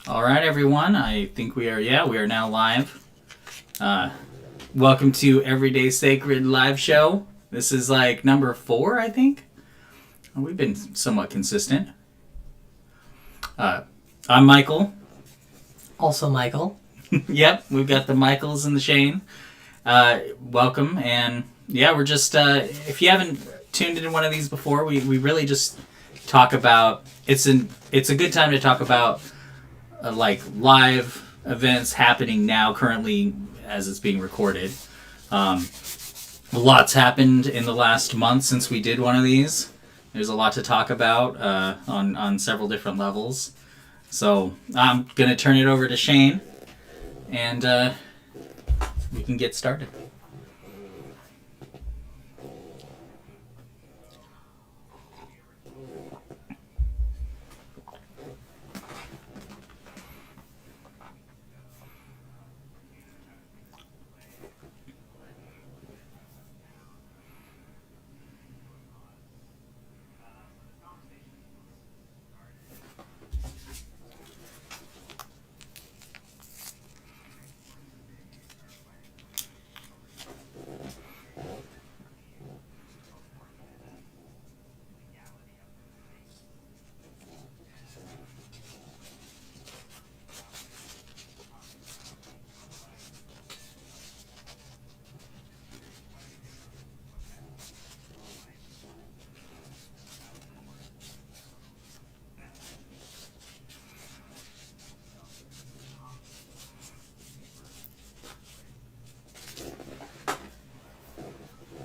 All right, everyone. I think we are now live. Uh, Welcome to Everyday Sacred Live Show. This is like number 4, I think. We've been somewhat consistent. Uh, I'm Michael. Also Michael. Yep, we've got the Michaels and the Shane. Welcome, and yeah, we're just if you haven't tuned into one of these before, we really just talk about it's a good time to talk about like live events happening now currently as it's being recorded. Lots happened in the last month since we did one of these. There's a lot to talk about on several different levels. So I'm gonna turn it over to Shane, and we can get started.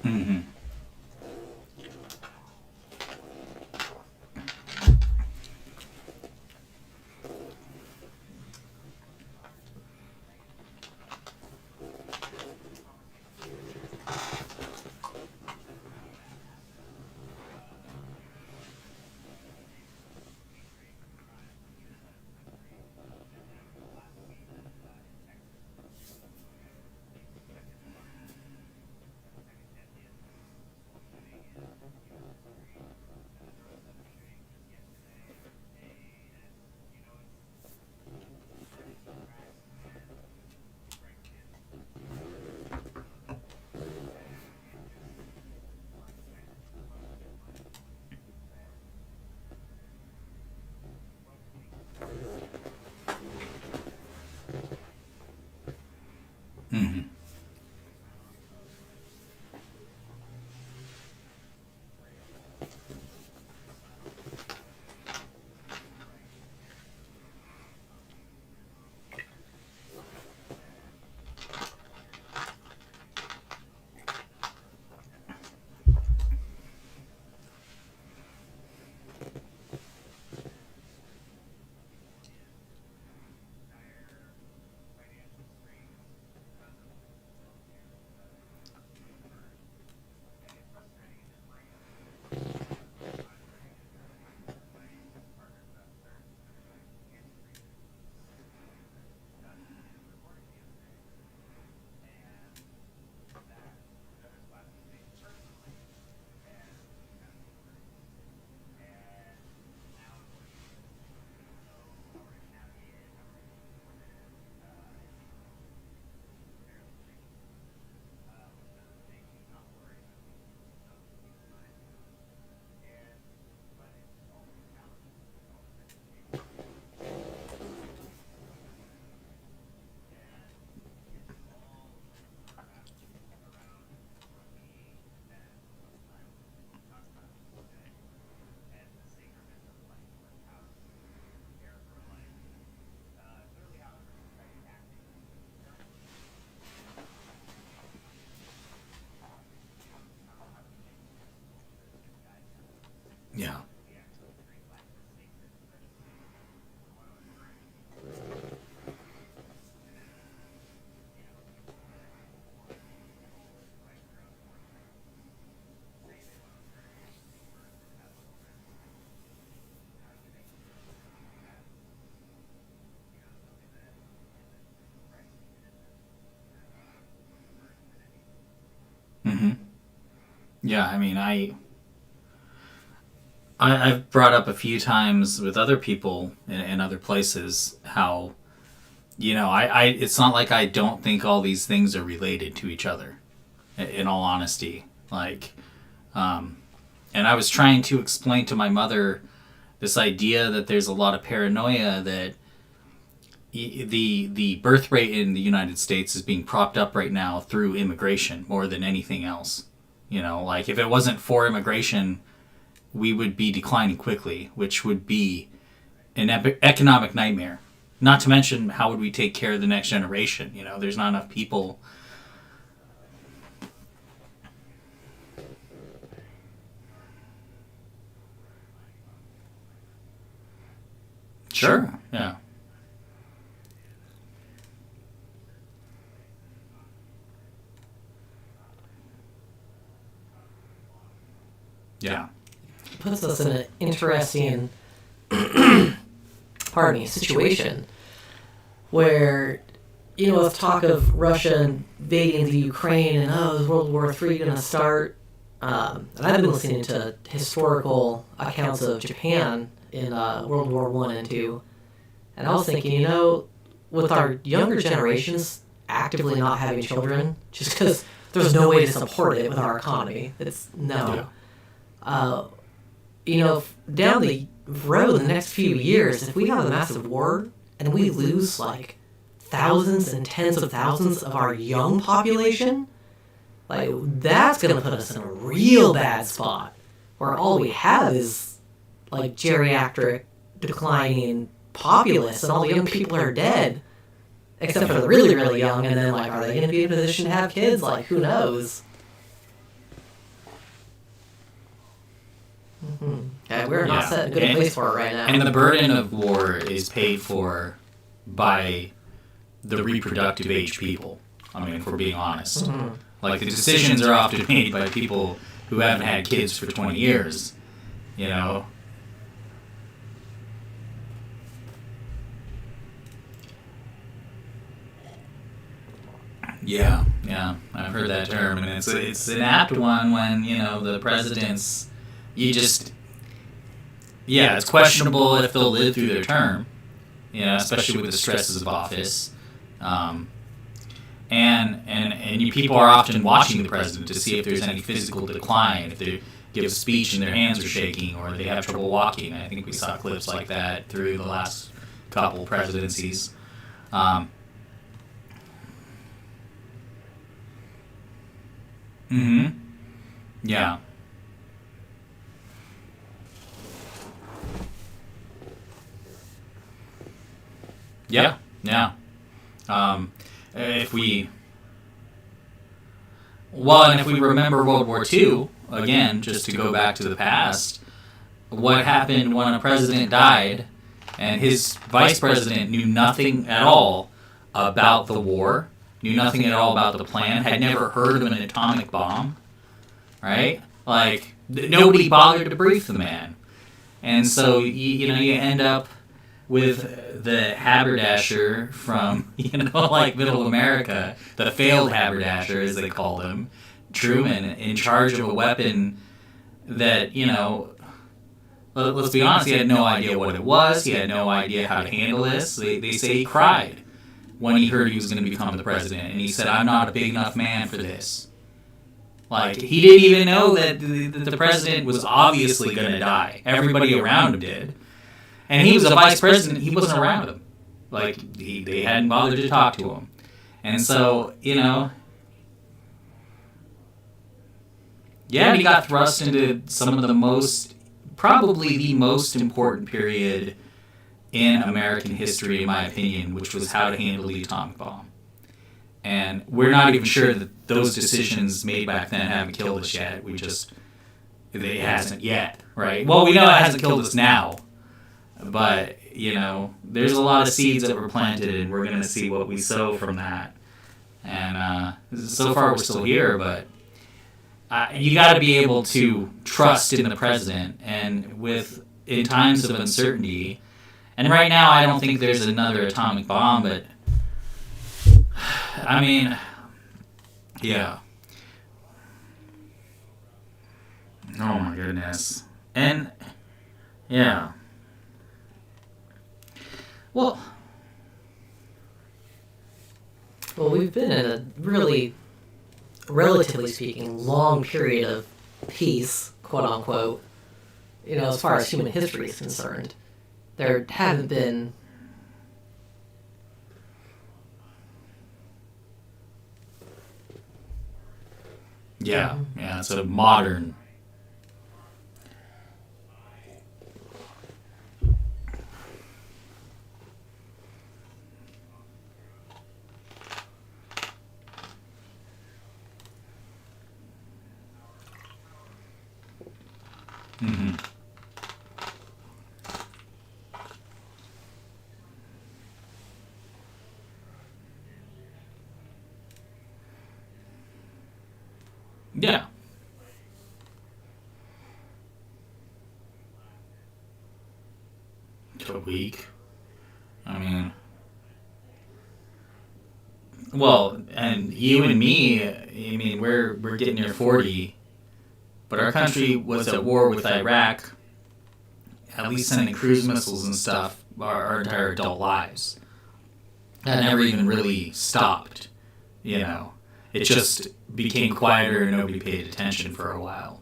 Mm-hmm. Mm-hmm. Yeah. Mm-hmm. Yeah. I mean, I I've brought up a few times with other people in other places how, it's not like I don't think all these things are related to each other, in all honesty. Like, and I was trying to explain to my mother this idea that there's a lot of paranoia that the birth rate in the United States is being propped up right now through immigration more than anything else. Like if it wasn't for immigration, we would be declining quickly, which would be an economic nightmare. Not to mention, how would we take care of the next generation? There's not enough people. Sure. Yeah. Yeah. Puts us in an interesting, situation where, with talk of Russia invading the Ukraine and, is World War III going to start? And I've been listening to historical accounts of Japan in World War I and II. And I was thinking, with our younger generations actively not having children, just because there's no way to support it with our economy. It's no. Down the road in the next few years, if we have a massive war and we lose like thousands and tens of thousands of our young population, like that's going to put us in a real bad spot where all we have is like geriatric declining populace and all the young people are dead except for the really, really young. And then like, are they going to be in a position to have kids? Like, who knows? Yeah, we're not set in a good place for it right now. And the burden of war is paid for by the reproductive age people. I mean, if we're being honest. Mm-hmm. Like, the decisions are often made by people who haven't had kids for 20 years. Yeah, I've heard that term, and it's an apt one when, the president's... it's questionable if they'll live through their term, especially with the stresses of office. And you people are often watching the president to see if there's any physical decline, if they give a speech and their hands are shaking or they have trouble walking. I think we saw clips like that through the last couple presidencies. Yeah. Yeah. If we remember World War II, again, just to go back to the past, what happened when a president died and his vice president knew nothing at all about the war, knew nothing at all about the plan, had never heard of an atomic bomb, right? Like, nobody bothered to brief the man. And so, you end up with the haberdasher from, middle America, the failed haberdasher, as they called him, Truman, in charge of a weapon that, let's be honest, he had no idea what it was, he had no idea how to handle this. They say he cried when he heard he was going to become the president, and he said, "I'm not a big enough man for this." Like, he didn't even know that the president was obviously going to die. Everybody around him did. And he was a vice president, he wasn't around him. Like, they hadn't bothered to talk to him. And so, he got thrust into some of probably the most important period in American history, in my opinion, which was how to handle the atomic bomb. And we're not even sure that those decisions made back then haven't killed us yet. It hasn't yet, right? Well, we know it hasn't killed us now. But, there's a lot of seeds that were planted, and we're going to see what we sow from that. And so far we're still here, but you got to be able to trust in the president. And in times of uncertainty, and right now I don't think there's another atomic bomb, but, I mean, yeah. Oh my goodness. And Yeah. Well, we've been in a really, relatively speaking, long period of peace, quote unquote, as far as human history is concerned. There haven't been yeah, it's a modern. Mm-hmm. Yeah. A week. I mean, well, and you and me. I mean, we're getting near 40, but our country was at war with Iraq, at least sending cruise missiles and stuff our entire adult lives. That never even really stopped. It just became quieter and nobody paid attention for a while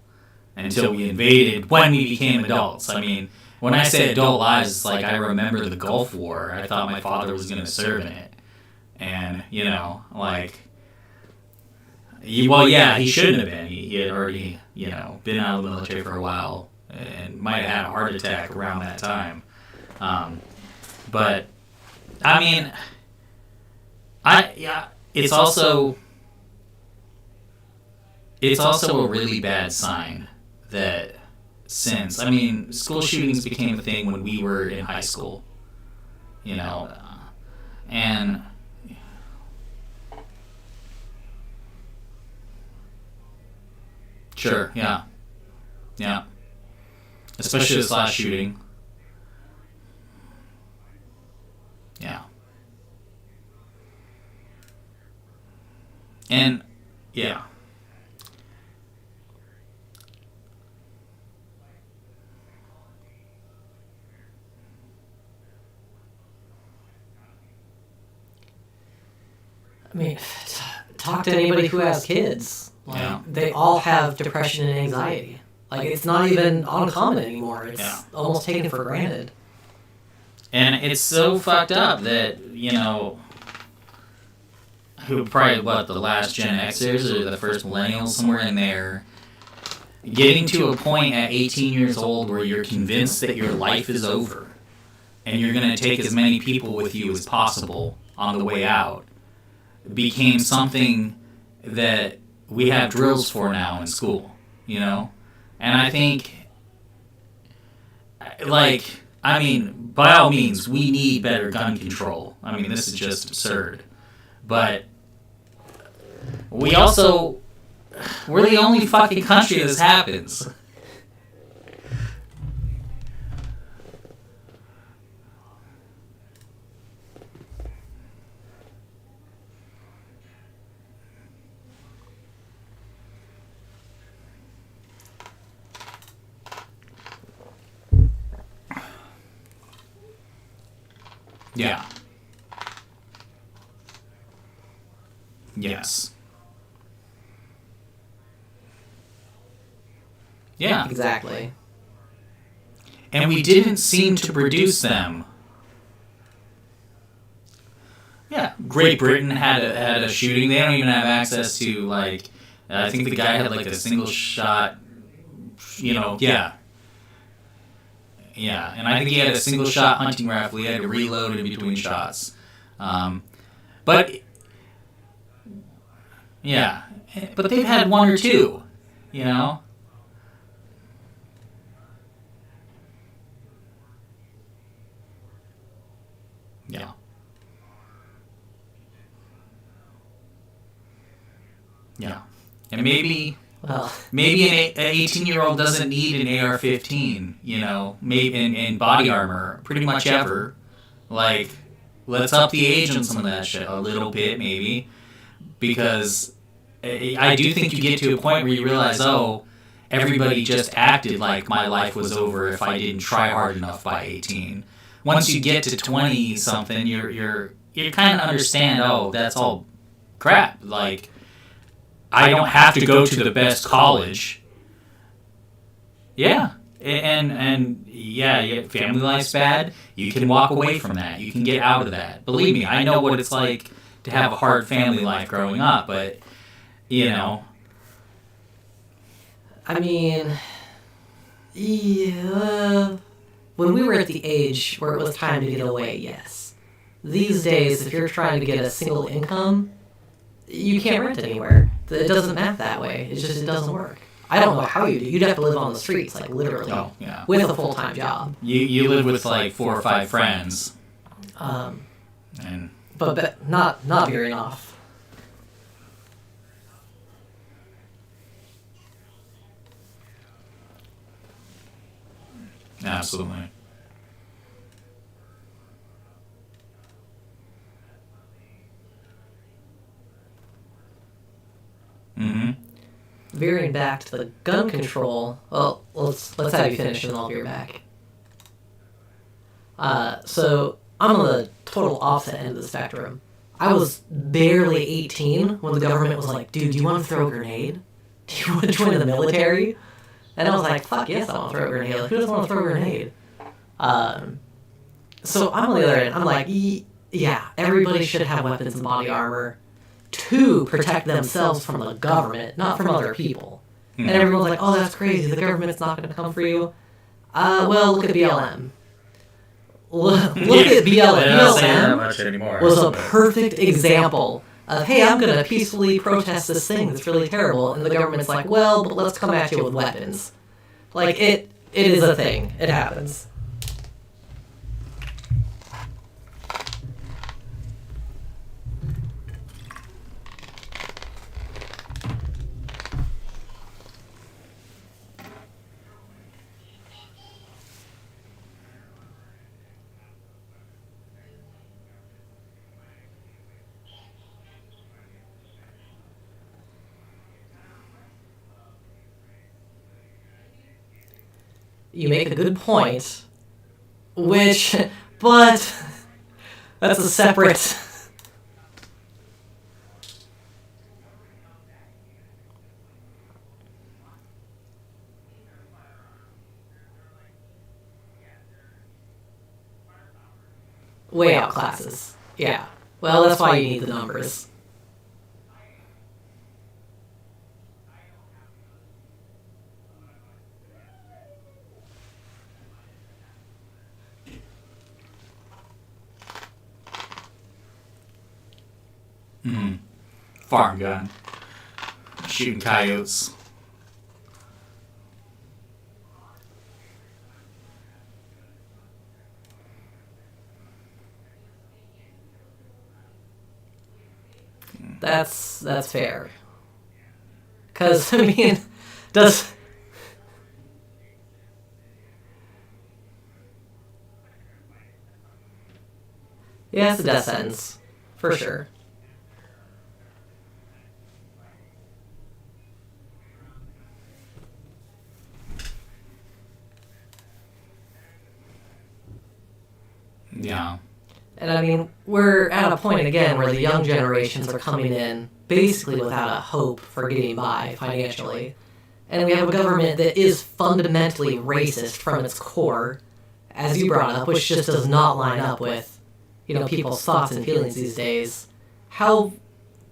until we invaded when we became adults. I mean, when I say adult lives, it's like I remember the Gulf War. I thought my father was going to serve in it. And, he shouldn't have been. He had already, been out of the military for a while and might have had a heart attack around that time. But, I mean, it's also a really bad sign that school shootings became a thing when we were in high school, and sure, yeah, especially this last shooting, yeah, and yeah. I mean, talk to anybody who has kids. They all have depression and anxiety. It's not even uncommon anymore. It's almost taken for granted. And it's so fucked up that, who probably, the last Gen Xers or the first millennials, somewhere in there, getting to a point at 18 years old where you're convinced that your life is over and you're going to take as many people with you as possible on the way out, became something that we have drills for now in school, And I think, by all means, we need better gun control. I mean, this is just absurd. But we're the only fucking country this happens. Yeah. Yes. Yeah. Exactly. And we didn't seem to produce them. Yeah. Great Britain had a shooting. They don't even have access to, I think the guy had, a single shot, yeah. Yeah, and I think he had a single shot hunting rifle. He had to reload in between shots. But they've had one or two, Yeah. Yeah. And maybe an 18-year-old doesn't need an AR-15, maybe in body armor, pretty much ever. Let's up the age on some of that shit a little bit, maybe, because I do think you get to a point where you realize, everybody just acted like my life was over if I didn't try hard enough by 18. Once you get to 20 something, you kind of understand, oh, that's all crap. Like, I don't have to go to the best college. Yeah. And yeah, family life's bad. You can walk away from that. You can get out of that. Believe me, I know what it's like to have a hard family life growing up, but, you know. I mean, yeah. When we were at the age where it was time to get away, yes. These days, if you're trying to get a single income, you can't rent anywhere. It doesn't math that way. It doesn't work. I don't know how you do. You'd have to live on the streets, like literally, with a full-time job. You live with like 4 or 5 friends. But not veering off. Absolutely. Mm-hmm. Veering back to the gun control. Well, let's have you finish and I'll veer back. So I'm on the total opposite end of the spectrum. I was barely 18 when the government was like, "Dude, do you want to throw a grenade? Do you want to join the military?" And I was like, "Fuck yes, I want to throw a grenade. Like, who doesn't want to throw a grenade?" So I'm on the other end. I'm like, yeah, everybody should have weapons and body armor to protect themselves from the government, not from other people. And everyone's like, "Oh, that's crazy. The government's not going to come for you." Well, look at BLM. Look at BLM. BLM was a perfect example of, hey, I'm going to peacefully protest this thing that's really terrible. And the government's like, well, but let's come at you with weapons. Like, it is a thing. It happens. You make a good point, but that's a separate... way out classes. Yeah. Well, that's why you need the numbers. Farm gun. Shooting coyotes. That's fair. Because, I mean, does... Yeah, it's a death sentence. For sure. Yeah. And I mean, we're at a point again where the young generations are coming in basically without a hope for getting by financially. And we have a government that is fundamentally racist from its core, as you brought up, which just does not line up with, people's thoughts and feelings these days. How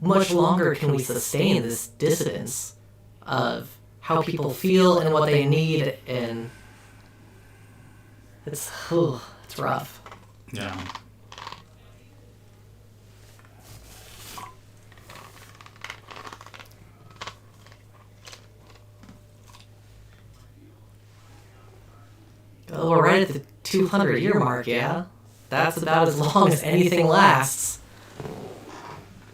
much longer can we sustain this dissidence of how people feel and what they need? And it's rough. Yeah. Well, we're right at the 200-year mark, yeah? That's about as long as anything lasts.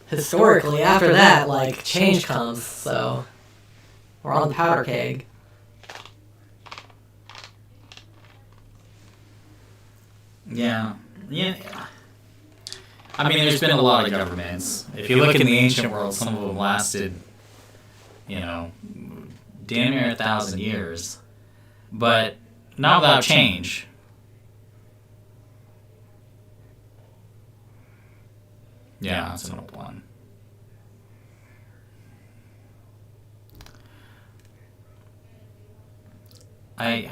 Historically, after that, change comes, so... We're on the powder keg. Yeah. I mean, there's been a lot of governments. If you look in the ancient world, some of them lasted, damn near 1,000 years, but not without change. Yeah, it's an old one. Yeah.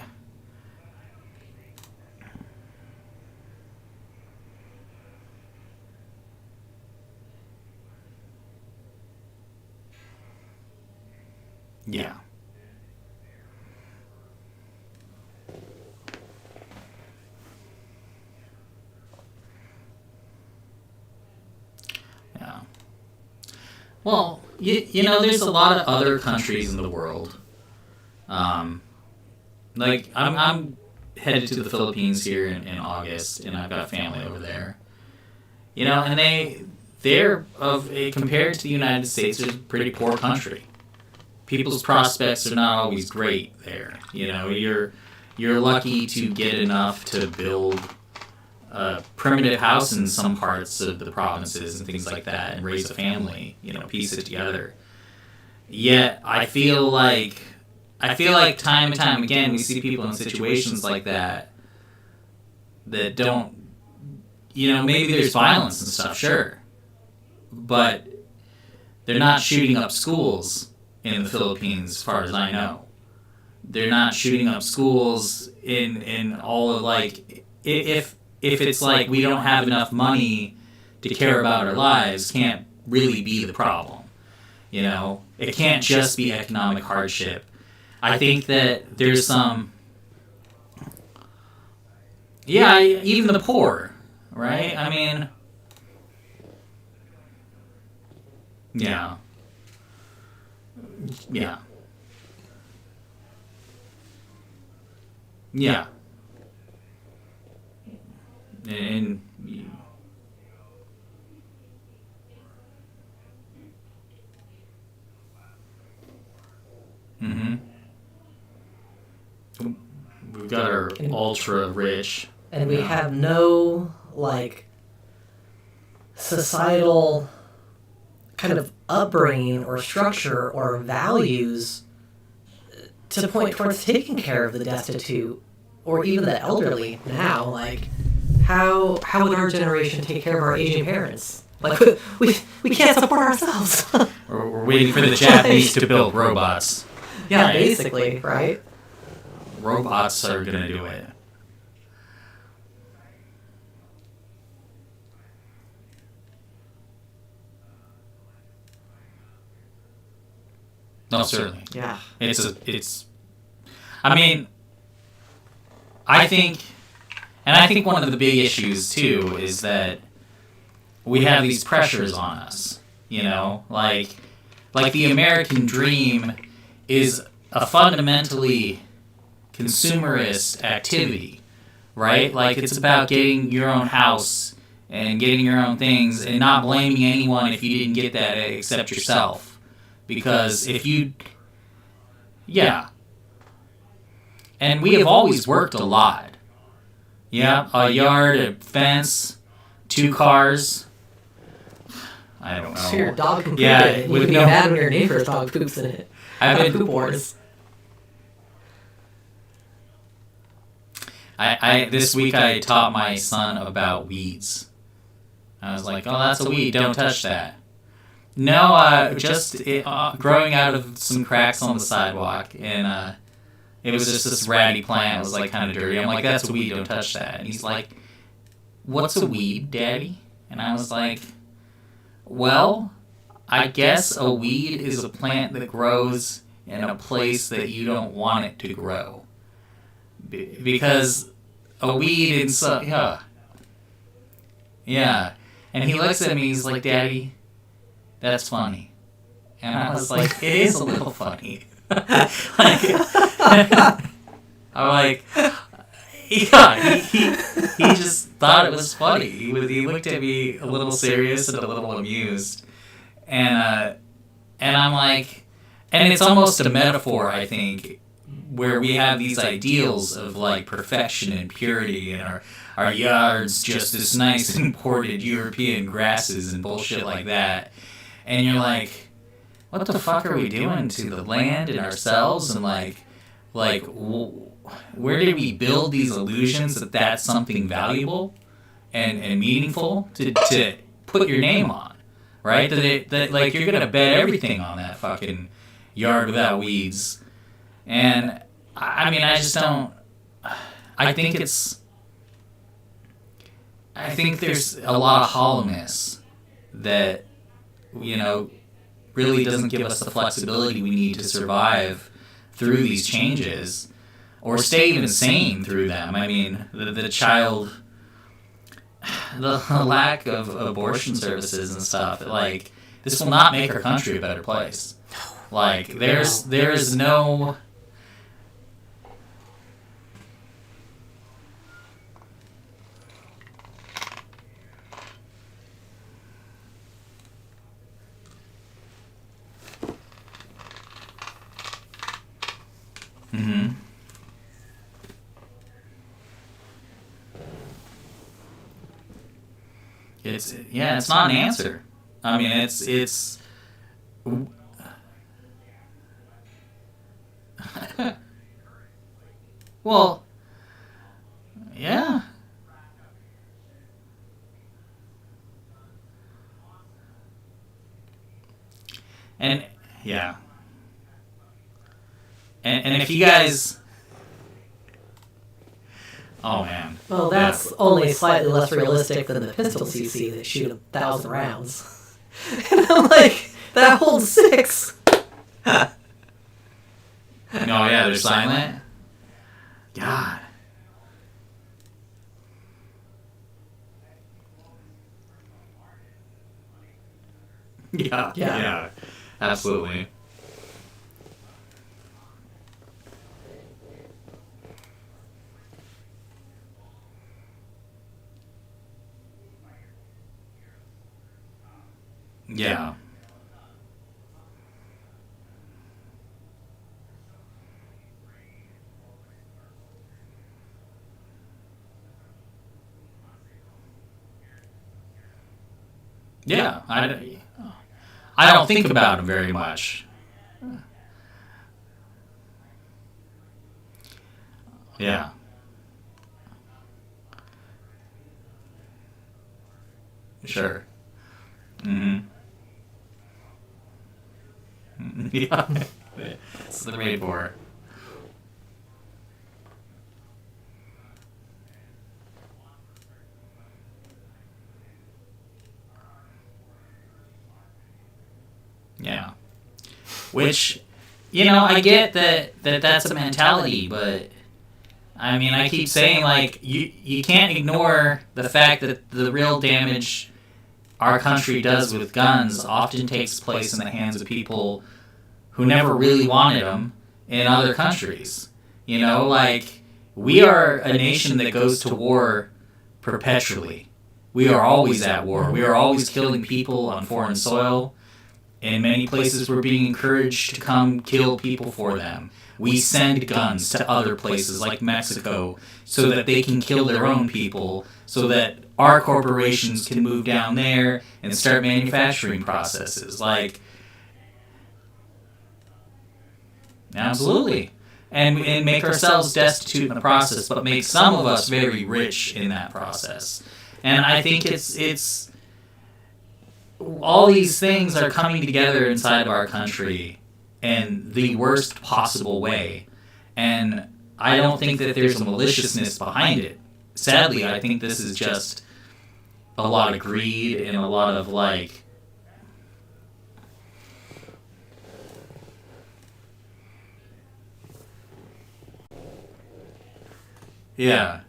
Yeah. Well, you know, there's a lot of other countries in the world. Like, I'm headed to the Philippines here in August, and I've got family over there. You know, and they're compared to the United States, they're a pretty poor country. People's prospects are not always great there. You know, you're lucky to get enough to build a primitive house in some parts of the provinces and things like that, and raise a family. You know, piece it together. Yet I feel like time and time again we see people in situations like that don't. You know, maybe there's violence and stuff, sure, but they're not shooting up schools in the Philippines, as far as I know. They're not shooting up schools in all of, like, if it's like we don't have enough money to care about our lives, can't really be the problem. You know, it can't just be economic hardship. I think that there's some, even the poor, right? I mean, yeah. Yeah. Yeah. And mm-hmm. We've got our ultra rich. And we have no, like, societal kind of upbringing or structure or values to point towards taking care of the destitute or even the elderly now. Like, how would our generation take care of our aging parents? Like, we can't support ourselves. We're waiting for the Japanese to build robots. Yeah, right? Basically, right? Robots are going to do it. No, certainly. Yeah. I mean, I think one of the big issues too is that we have these pressures on us. You know, like the American dream is a fundamentally consumerist activity, right? Like, it's about getting your own house and getting your own things and not blaming anyone if you didn't get that except yourself. Because if you... Yeah. And we have always worked a lot. Yeah, a yard, a fence, 2 cars. I don't know. So your dog can poop in it. You can be mad when your neighbor's dog poops in it. I've been poop wars. This week I taught my son about weeds. I was like, oh, that's a weed, don't touch that. No, growing out of some cracks on the sidewalk, and it was just this ratty plant. It was like kind of dirty. I'm like, that's a weed, don't touch that. And he's like, what's a weed, Daddy? And I was like, well, I guess a weed is a plant that grows in a place that you don't want it to grow. Because a weed in some... Yeah. And he looks at me, he's like, Daddy, that's funny. And I was like, it is a little funny. I'm like, yeah, he just thought it was funny. He looked at me a little serious and a little amused. And I'm like, and it's almost a metaphor, I think, where we have these ideals of, like, perfection and purity, and our yards just this nice imported European grasses and bullshit like that. And you're like, what the fuck are we doing to the land and ourselves, and where did we build these illusions that that's something valuable and meaningful to put your name on, right? That like you're gonna bet everything on that fucking yard without weeds. And I mean, I just don't. I think there's a lot of hollowness that, you know, really doesn't give us the flexibility we need to survive through these changes or stay even sane through them. I mean, the lack of abortion services and stuff, like, this will not make our country a better place. Like, there is no... Mm-hmm. It's not an answer. I mean, it's well, yeah. And yeah. And if you guys... Oh, man. Well, that's only slightly less realistic than the pistols you see that shoot 1,000 rounds. And I'm like, that holds 6. No, yeah, they're silent. God. Yeah. Absolutely. Yeah. Yeah. I don't think about them very much. Yeah. Sure. Mm-hmm. Yeah. That's what they're made for. Yeah. Which, you know, I get that's a mentality, but I mean, I keep saying, like, you can't ignore the fact that the real damage our country does with guns often takes place in the hands of people who never really wanted them in other countries. You know, like, we are a nation that goes to war perpetually. We are always at war. We are always killing people on foreign soil. In many places, we're being encouraged to come kill people for them. We send guns to other places like Mexico so that they can kill their own people, so that our corporations can move down there and start manufacturing processes. Like, absolutely. And make ourselves destitute in the process, but make some of us very rich in that process. And I think it's all these things are coming together inside of our country in the worst possible way. And I don't think that there's a maliciousness behind it. Sadly, I think this is just a lot of greed and a lot of, like... Yeah.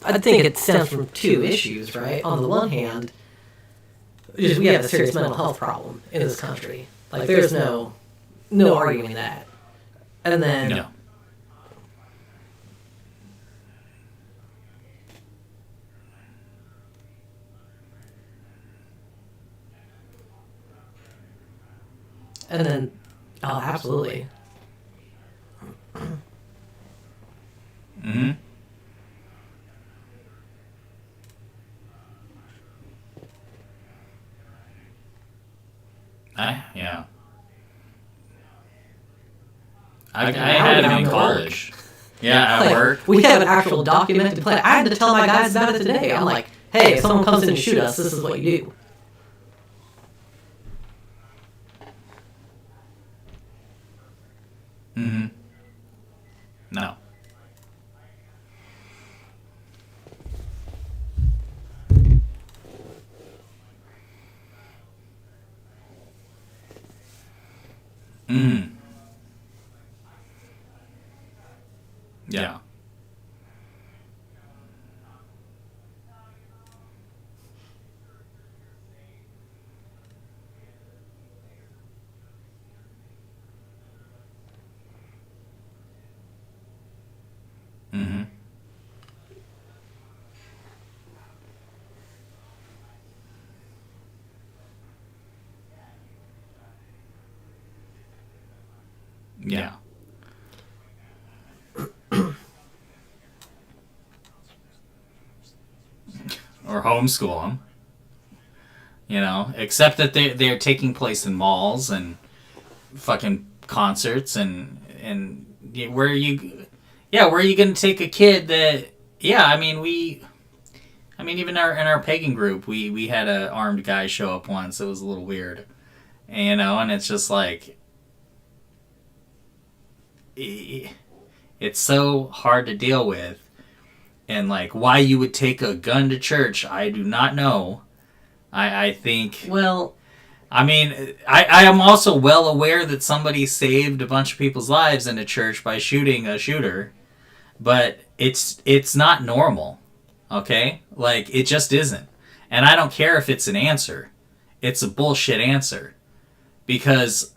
I think it stems from 2 issues, right? On the one hand, is we have a serious mental health problem in this country. Like, there's no arguing that. And then... No. And then... Oh, absolutely. Mm-hmm. I had it in college. Yeah, at work. We have an actual documented plan. I had to tell my guys about it today. I'm like, hey, if someone comes in to shoot us, this is what you do. Mm-hmm. No. Mm. Yeah. Mm-hmm. Yeah. Or homeschool them. You know, except that they're taking place in malls and fucking concerts and where are you going to take a kid that even in our pagan group we had a armed guy show up once. It was a little weird, you know, and it's just like it's so hard to deal with. And like why you would take a gun to church, I do not know. I think, well, I mean, I am also well aware that somebody saved a bunch of people's lives in a church by shooting a shooter, but it's not normal, okay? Like, it just isn't. And I don't care if it's an answer. It's a bullshit answer. Because,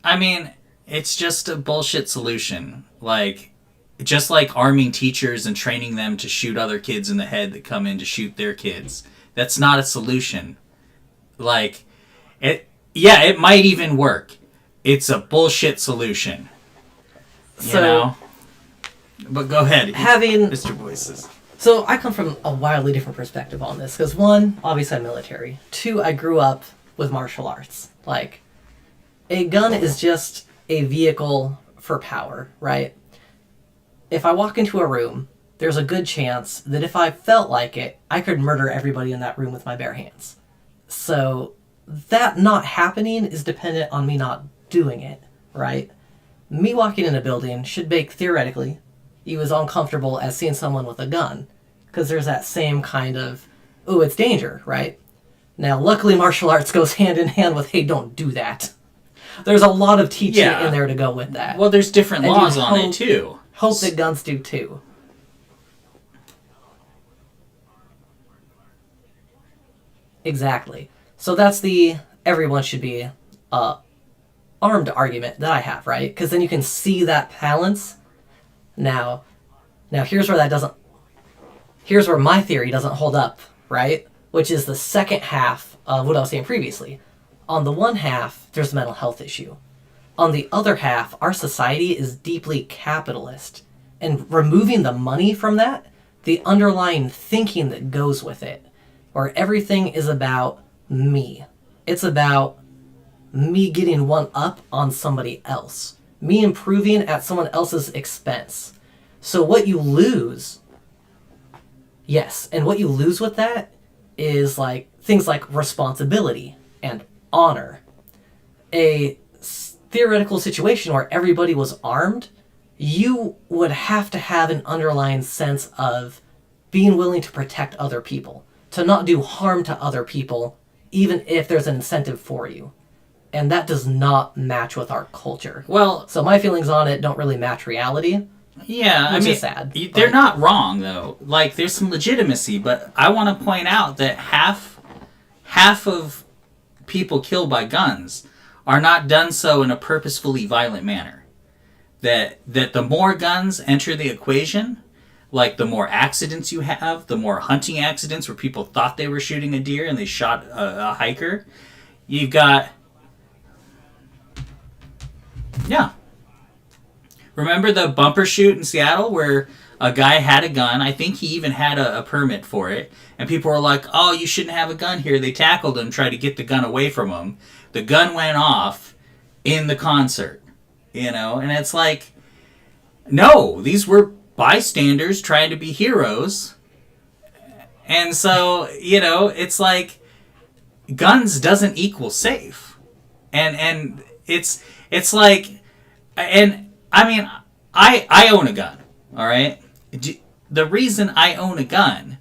I mean, it's just a bullshit solution. Like, just like arming teachers and training them to shoot other kids in the head that come in to shoot their kids. That's not a solution. Like, it might even work. It's a bullshit solution. You know? But go ahead. Mr. Voices. So I come from a wildly different perspective on this. Because one, obviously I'm military. Two, I grew up with martial arts. Like, a gun is just a vehicle for power, right? If I walk into a room, there's a good chance that if I felt like it, I could murder everybody in that room with my bare hands. So that not happening is dependent on me not doing it, right? Me walking in a building should make, theoretically, you as uncomfortable as seeing someone with a gun. Because there's that same kind of, ooh, it's danger, right? Now, luckily, martial arts goes hand in hand with, hey, don't do that. There's a lot of teaching in there to go with that. Well, there's different laws on it, too. Hope that guns do too. Exactly. So that's the everyone should be armed argument that I have, right? Because then you can see that balance. Now here's where my theory doesn't hold up, right? Which is the second half of what I was saying previously. On the one half, there's a mental health issue. On the other half, our society is deeply capitalist. And removing the money from that, the underlying thinking that goes with it, where everything is about me. It's about me getting one up on somebody else. Me improving at someone else's expense. So what you lose, yes, and what you lose with that is like things like responsibility and honor. A theoretical situation where everybody was armed, you would have to have an underlying sense of being willing to protect other people, to not do harm to other people, even if there's an incentive for you. And that does not match with our culture. Well, so my feelings on it don't really match reality. Yeah, which is sad. They're not wrong though. Like, there's some legitimacy, but I want to point out that half of people killed by guns are not done so in a purposefully violent manner. That the more guns enter the equation, like the more accidents you have, the more hunting accidents where people thought they were shooting a deer and they shot a hiker. You've got... Yeah. Remember the bumper shoot in Seattle where a guy had a gun. I think he even had a permit for it. And people were like, oh, you shouldn't have a gun here. They tackled him, tried to get the gun away from him. The gun went off in the concert, And it's like, no, these were bystanders trying to be heroes. And so, it's like guns doesn't equal safe. And it's like, and I mean, I own a gun, all right? The reason I own a gun,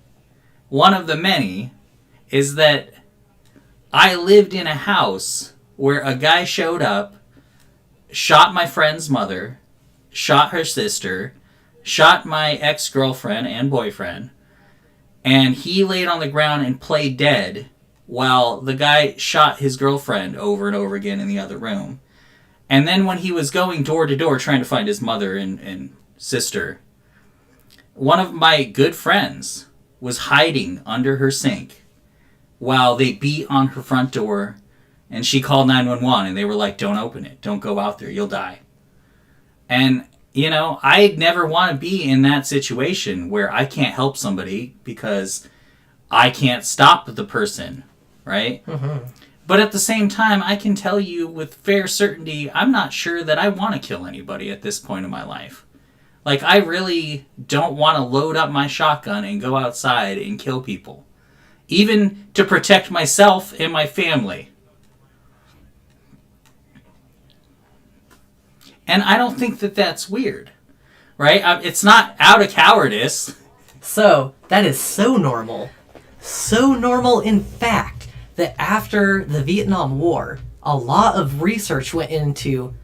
one of the many, is that I lived in a house where a guy showed up, shot my friend's mother, shot her sister, shot my ex-girlfriend and boyfriend, and he laid on the ground and played dead while the guy shot his girlfriend over and over again in the other room. And then when he was going door to door trying to find his mother and sister, one of my good friends was hiding under her sink while they beat on her front door, and she called 911, and they were like, don't open it. Don't go out there. You'll die. And, I never want to be in that situation where I can't help somebody because I can't stop the person, right? Mm-hmm. But at the same time, I can tell you with fair certainty, I'm not sure that I want to kill anybody at this point in my life. Like, I really don't want to load up my shotgun and go outside and kill people. Even to protect myself and my family. And I don't think that that's weird, right? It's not out of cowardice. So, that is so normal. So normal, in fact, that after the Vietnam War, a lot of research went into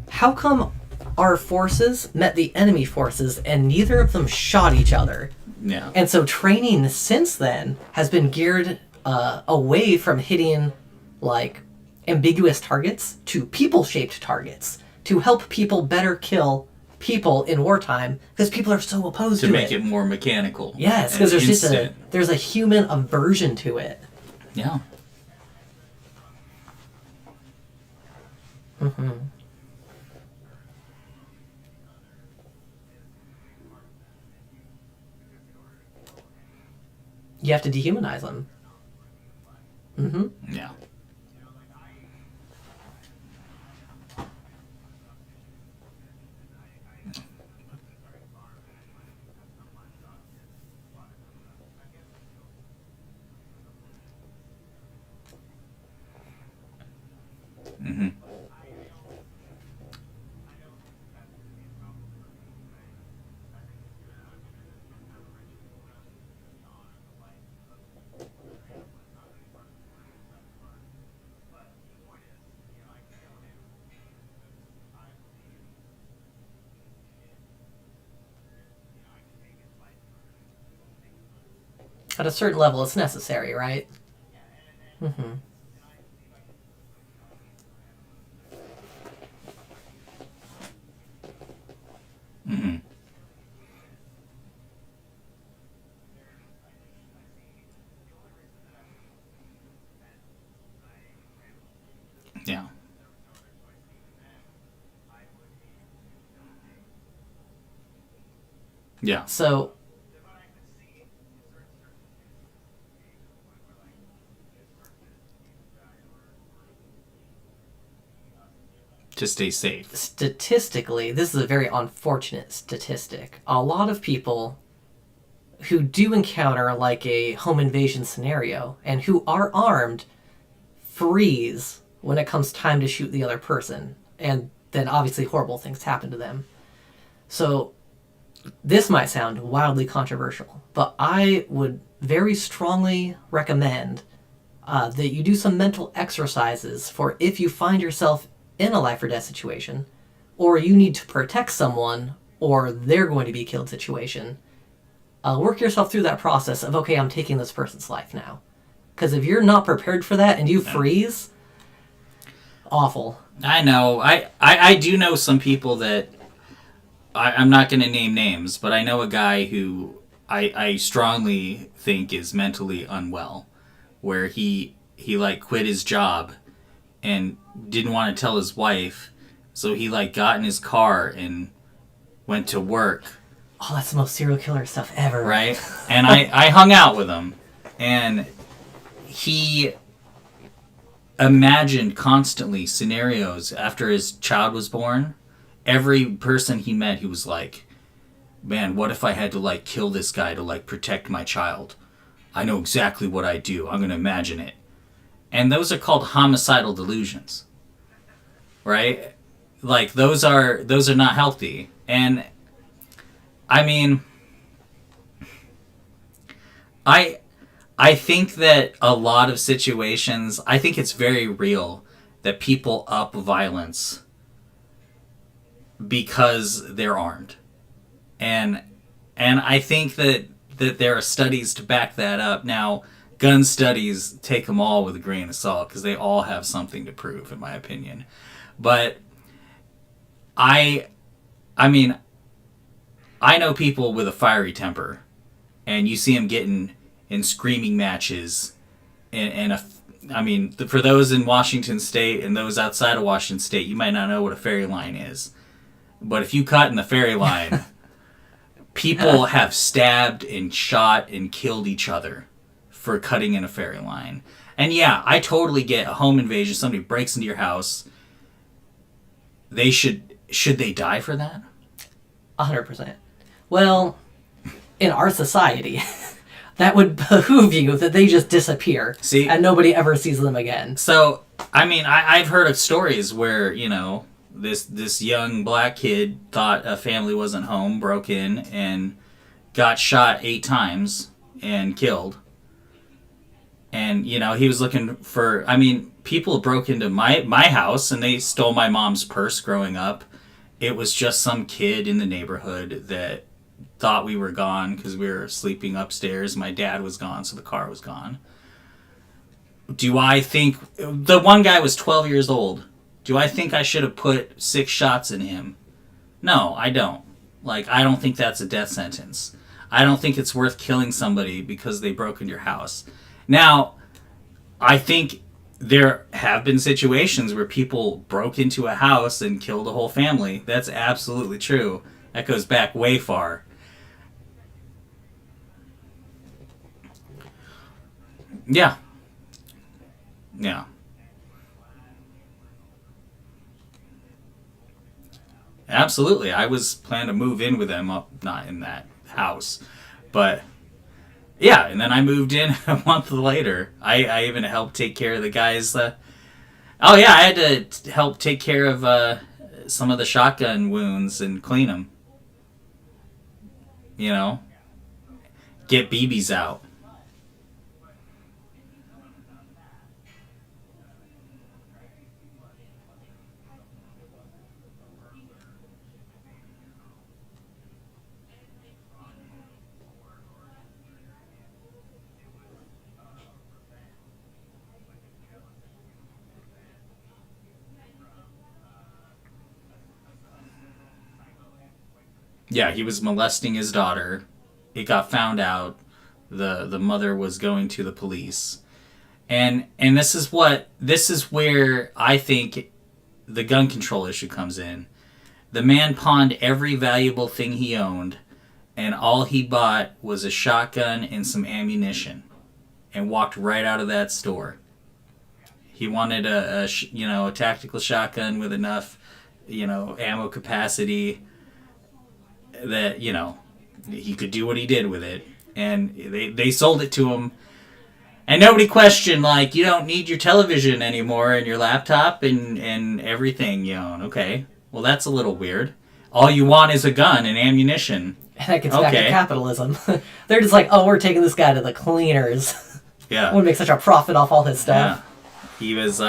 how come our forces met the enemy forces and neither of them shot each other. Yeah. And so training since then has been geared away from hitting, like, ambiguous targets to people-shaped targets to help people better kill people in wartime because people are so opposed to it. To make it more mechanical. Yes, because there's a human aversion to it. Yeah. Mm-hmm. You have to dehumanize them. Mm-hmm. Yeah. Mm-hmm. At a certain level, it's necessary, right? Mm-hmm. Mm-hmm. Yeah. Yeah. So, To stay safe. statistically, this is a very unfortunate statistic. A lot of people who do encounter like a home invasion scenario and who are armed freeze when it comes time to shoot the other person. And then obviously horrible things happen to them. So this might sound wildly controversial, but I would very strongly recommend that you do some mental exercises for if you find yourself in a life or death situation, or you need to protect someone, or they're going to be killed situation. Work yourself through that process of, okay, I'm taking this person's life now. Because if you're not prepared for that and you freeze, awful. I know. I do know some people that I'm not going to name names, but I know a guy who I strongly think is mentally unwell, where he like quit his job and didn't want to tell his wife, so he like got in his car and went to work Oh, that's the most serial killer stuff ever. Right? And I hung out with him. And he imagined constantly scenarios after his child was born. Every person he met, he was like, man, what if I had to, like, kill this guy to, like, protect my child? I know exactly what I do. I'm going to imagine it. And those are called homicidal delusions. Right? Like, those are not healthy. And, I mean, I think that a lot of situations, I think it's very real that people up violence because they're armed. And I think that there are studies to back that up. Now, gun studies, take them all with a grain of salt because they all have something to prove, in my opinion. But I mean, I know people with a fiery temper, and you see them getting in screaming matches, I mean, for those in Washington State and those outside of Washington State, you might not know what a fairy line is. But if you cut in the fairy line, people have stabbed and shot and killed each other for cutting in a fairy line. And yeah, I totally get a home invasion. Somebody breaks into your house. They should they die for that? 100%. Well, in our society, that would behoove you that they just disappear. See? And nobody ever sees them again. So, I mean, I've heard of stories where, you know, this young black kid thought a family wasn't home, broke in, and got shot 8 times and killed. And, you know, he was looking for... I mean, people broke into my house and they stole my mom's purse growing up. It was just some kid in the neighborhood that thought we were gone because we were sleeping upstairs. My dad was gone, so the car was gone. Do I think... The one guy was 12 years old. Do I think I should have put 6 shots in him? No, I don't. Like, I don't think that's a death sentence. I don't think it's worth killing somebody because they broke into your house. Now, I think there have been situations where people broke into a house and killed a whole family. That's absolutely true. That goes back way far. Yeah. Yeah. Absolutely. I was planning to move in with them, not in that house. But, yeah, and then I moved in a month later. I even helped take care of the guys. I had to help take care of some of the shotgun wounds and clean them. You know? Get BBs out. Yeah, he was molesting his daughter. It got found out. The mother was going to the police. And this is where I think the gun control issue comes in. The man pawned every valuable thing he owned, and all he bought was a shotgun and some ammunition, and walked right out of that store. He wanted a tactical shotgun with enough, ammo capacity that, he could do what he did with it. And they sold it to him. And nobody questioned, like, you don't need your television anymore and your laptop and everything you own. Okay, well, that's a little weird. All you want is a gun and ammunition. And that gets back to capitalism. They're just like, oh, we're taking this guy to the cleaners. Yeah. We'll make such a profit off all his stuff. Yeah. He was,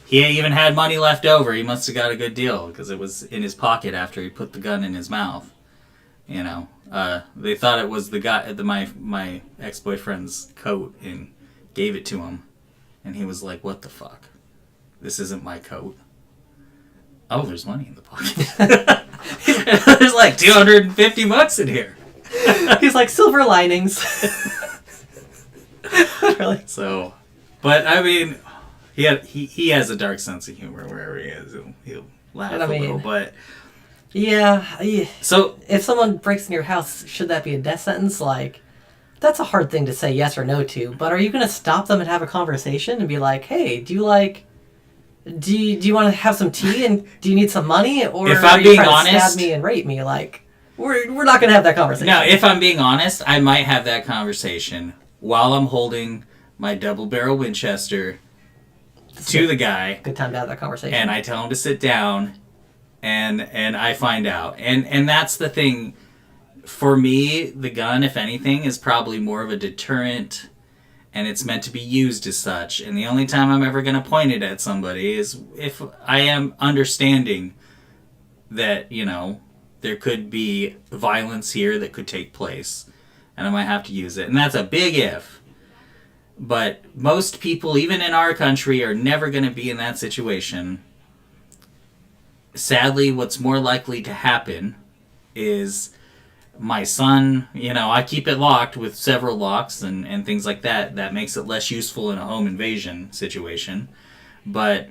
he even had money left over. He must have got a good deal because it was in his pocket after he put the gun in his mouth. They thought it was the guy, my ex-boyfriend's coat, and gave it to him. And he was like, what the fuck? This isn't my coat. Oh, there's money in the pocket. There's like $250 in here. He's like, silver linings. Really? So, but I mean, he has a dark sense of humor wherever he is. He'll laugh a little, but Yeah. So If someone breaks in your house, should that be a death sentence? Like, that's a hard thing to say yes or no to. But are you going to stop them and have a conversation and be like, hey, do you want to have some tea and do you need some money? Or if are I'm you being trying to honest, stab me and rape me? Like, we're not going to have that conversation. no, if I'm being honest, I might have that conversation while I'm holding my double barrel Winchester to the guy. Good time to have that conversation. And I tell him to sit down, and I find out. And that's the thing. For me, the gun, if anything, is probably more of a deterrent, and it's meant to be used as such. And the only time I'm ever going to point it at somebody is if I am understanding that, there could be violence here that could take place, and I might have to use it. And that's a big if. But most people, even in our country, are never going to be in that situation. Sadly, what's more likely to happen is my son, I keep it locked with several locks and things like that. That makes it less useful in a home invasion situation. But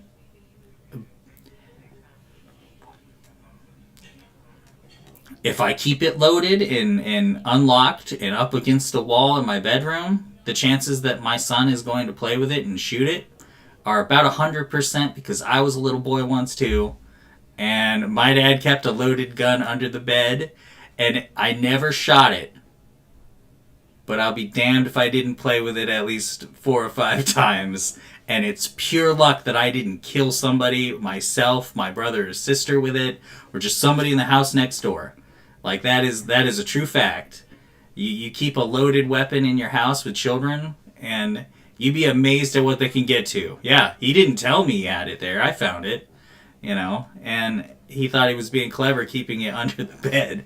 if I keep it loaded and unlocked and up against the wall in my bedroom, the chances that my son is going to play with it and shoot it are about 100%, because I was a little boy once too, and my dad kept a loaded gun under the bed, and I never shot it. But I'll be damned if I didn't play with it at least 4 or 5 times. And it's pure luck that I didn't kill somebody, myself, my brother or sister with it, or just somebody in the house next door. Like, that is a true fact. You keep a loaded weapon in your house with children, and you'd be amazed at what they can get to. Yeah, he didn't tell me he had it there. I found it, and he thought he was being clever keeping it under the bed.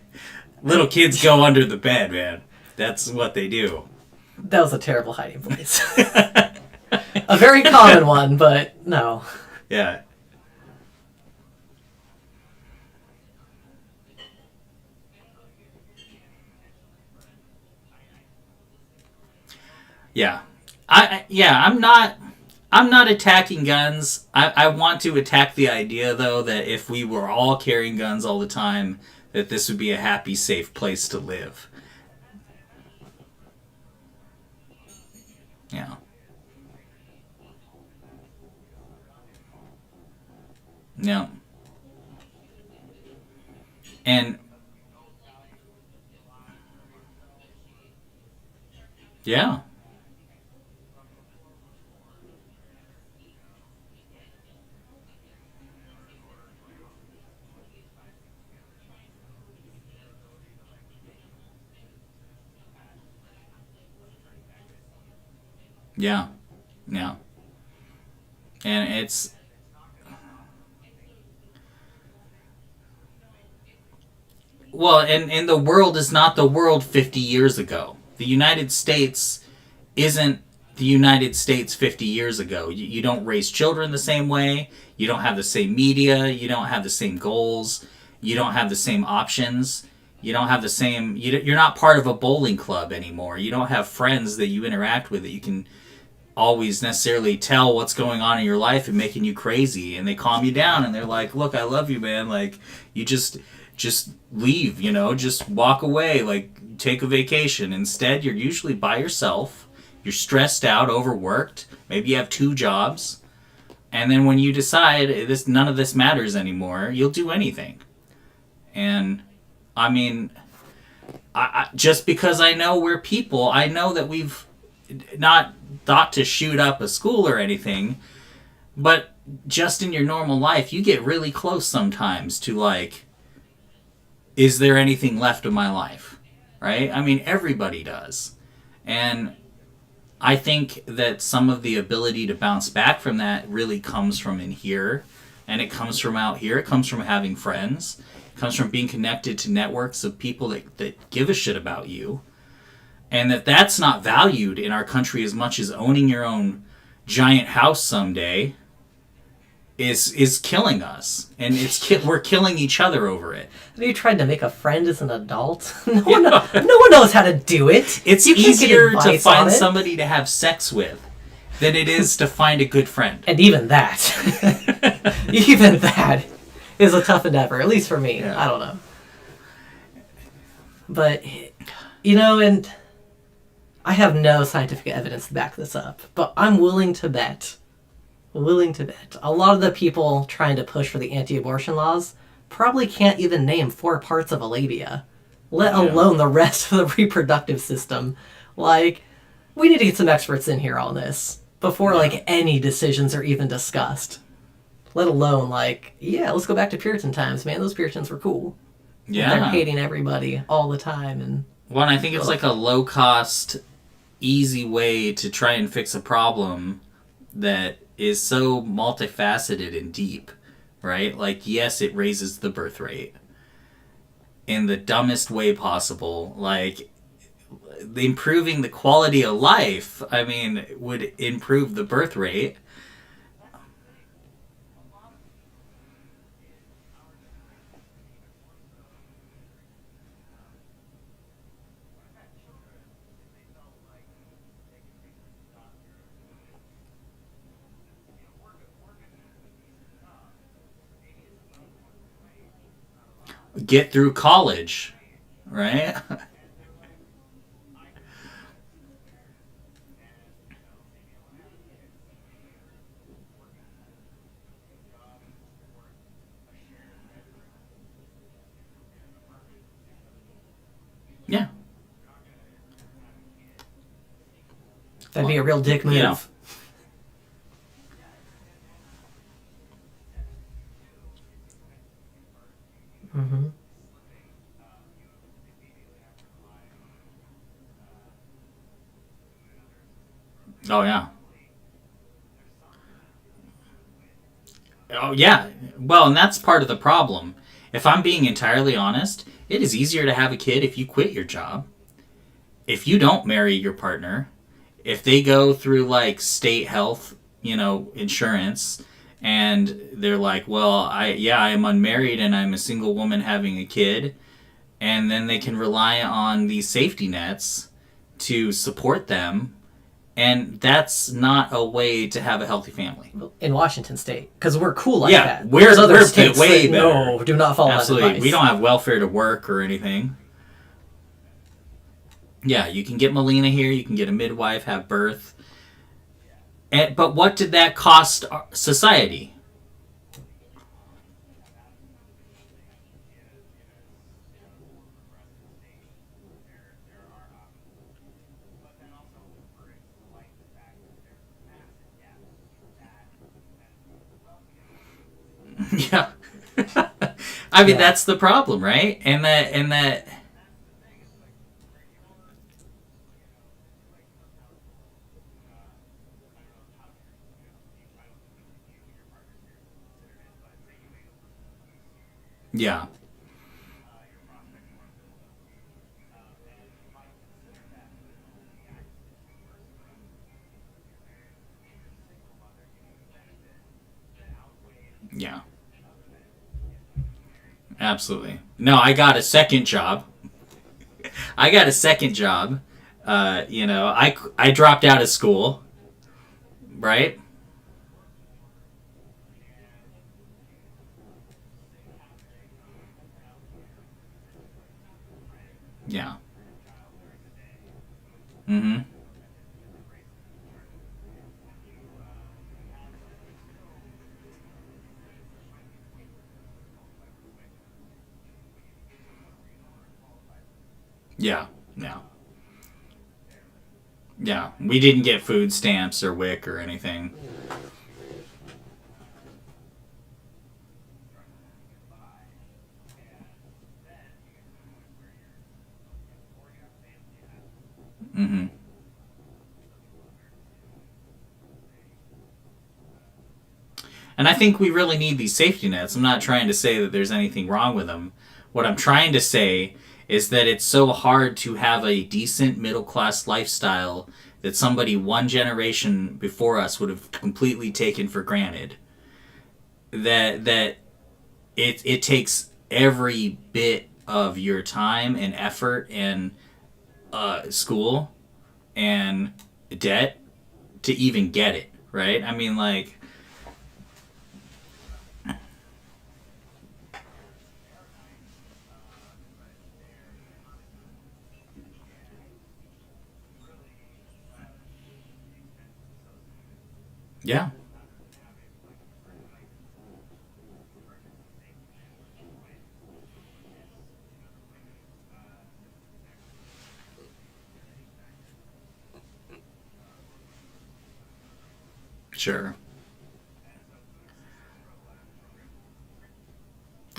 Little kids go under the bed, man. That's what they do. That was a terrible hiding place. A very common one, but no. Yeah. Yeah. I'm not attacking guns. I want to attack the idea, though, that if we were all carrying guns all the time, that this would be a happy, safe place to live. Yeah. No. And yeah. Yeah. Yeah. And it's well, and the world is not the world 50 years ago. The United States isn't the United States 50 years ago. You don't raise children the same way. You don't have the same media. You don't have the same goals. You don't have the same options. You don't have the same... You're not part of a bowling club anymore. You don't have friends that you interact with that you can always necessarily tell what's going on in your life and making you crazy. And they calm you down and they're like, look, I love you, man. Like, you just leave, just walk away, like, take a vacation. Instead, you're usually by yourself. You're stressed out, overworked. Maybe you have 2 jobs. And then when you decide none of this matters anymore, you'll do anything. And, I mean, I just because I know we're people, I know that we've not thought to shoot up a school or anything, but just in your normal life, you get really close sometimes to, like, is there anything left of my life? Right? I mean, everybody does. And I think that some of the ability to bounce back from that really comes from in here, and it comes from out here. It comes from having friends. It comes from being connected to networks of people that give a shit about you. And that's not valued in our country as much as owning your own giant house someday is killing us. And we're killing each other over it. Have you tried to make a friend as an adult? No one knows how to do it. It's easier to find somebody to have sex with than it is to find a good friend. And even that. is a tough endeavor, at least for me. Yeah. I don't know. But, and I have no scientific evidence to back this up, but I'm willing to bet a lot of the people trying to push for the anti-abortion laws probably can't even name 4 parts of a labia, let alone the rest of the reproductive system. Like, we need to get some experts in here on this before any decisions are even discussed. Let alone let's go back to Puritan times, man. Those Puritans were cool. Yeah. And they're hating everybody all the time. And I think it's like a low-cost, easy way to try and fix a problem that is so multifaceted and deep, right? Like, yes, it raises the birth rate in the dumbest way possible. Like, improving the quality of life, would improve the birth rate. Get through college, right? Yeah. That'd be a real dick move. Yeah. Mm-hmm. Oh, yeah. Oh, yeah. Well, and that's part of the problem. If I'm being entirely honest, it is easier to have a kid if you quit your job. If you don't marry your partner, if they go through state health, insurance, and they're like, well, I am unmarried and I'm a single woman having a kid, and then they can rely on these safety nets to support them, and that's not a way to have a healthy family. In Washington State, because we're cool like Yeah, that. we're There's other way states better. that, no, do not follow Absolutely. that advice. We don't have welfare to work or anything. Yeah, you can get Melina here, you can get a midwife, have birth. But what did that cost society? Yeah. That's the problem, right? And that yeah. Yeah. Absolutely. No, I got a second job. I dropped out of school, right? Yeah. Mm-hmm. Yeah. Yeah. Yeah. We didn't get food stamps or WIC or anything. Mm-hmm. And I think we really need these safety nets. I'm not trying to say that there's anything wrong with them. What I'm trying to say is that it's so hard to have a decent middle class lifestyle that somebody one generation before us would have completely taken for granted. That it takes every bit of your time and effort and school and debt to even get it, right? Yeah. Sure.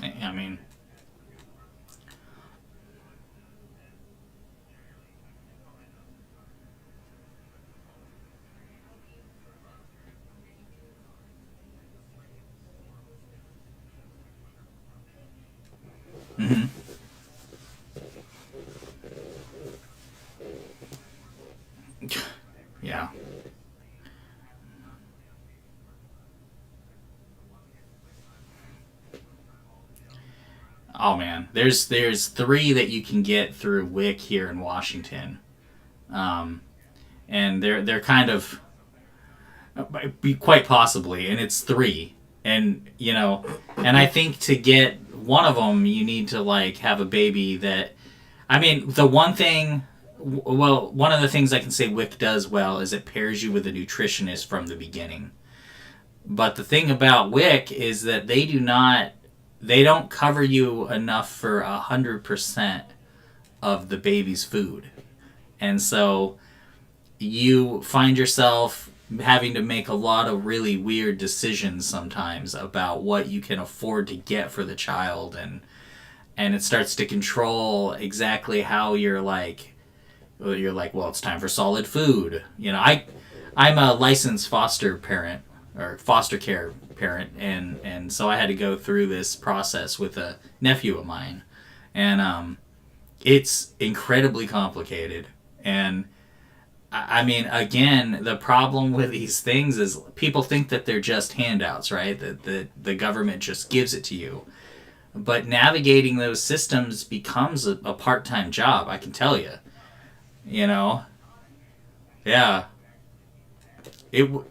I mean, hmm, yeah. Oh man, there's three that you can get through WIC here in Washington, um, and they're kind of quite possibly, and it's three, and and I think to get one of them, you need to like have a baby that. I mean, the one thing. Well, one of the things I can say WIC does well is it pairs you with a nutritionist from the beginning. But the thing about WIC is that they don't cover you enough for 100% of the baby's food. And so you find yourself having to make a lot of really weird decisions sometimes about what you can afford to get for the child, and it starts to control exactly how well, it's time for solid food. I'm a licensed foster parent or foster care parent, and so I had to go through this process with a nephew of mine, and it's incredibly complicated. And I mean, again, the problem with these things is people think that they're just handouts, right? That the government just gives it to you. But navigating those systems becomes a part-time job, I can tell you. You know? Yeah.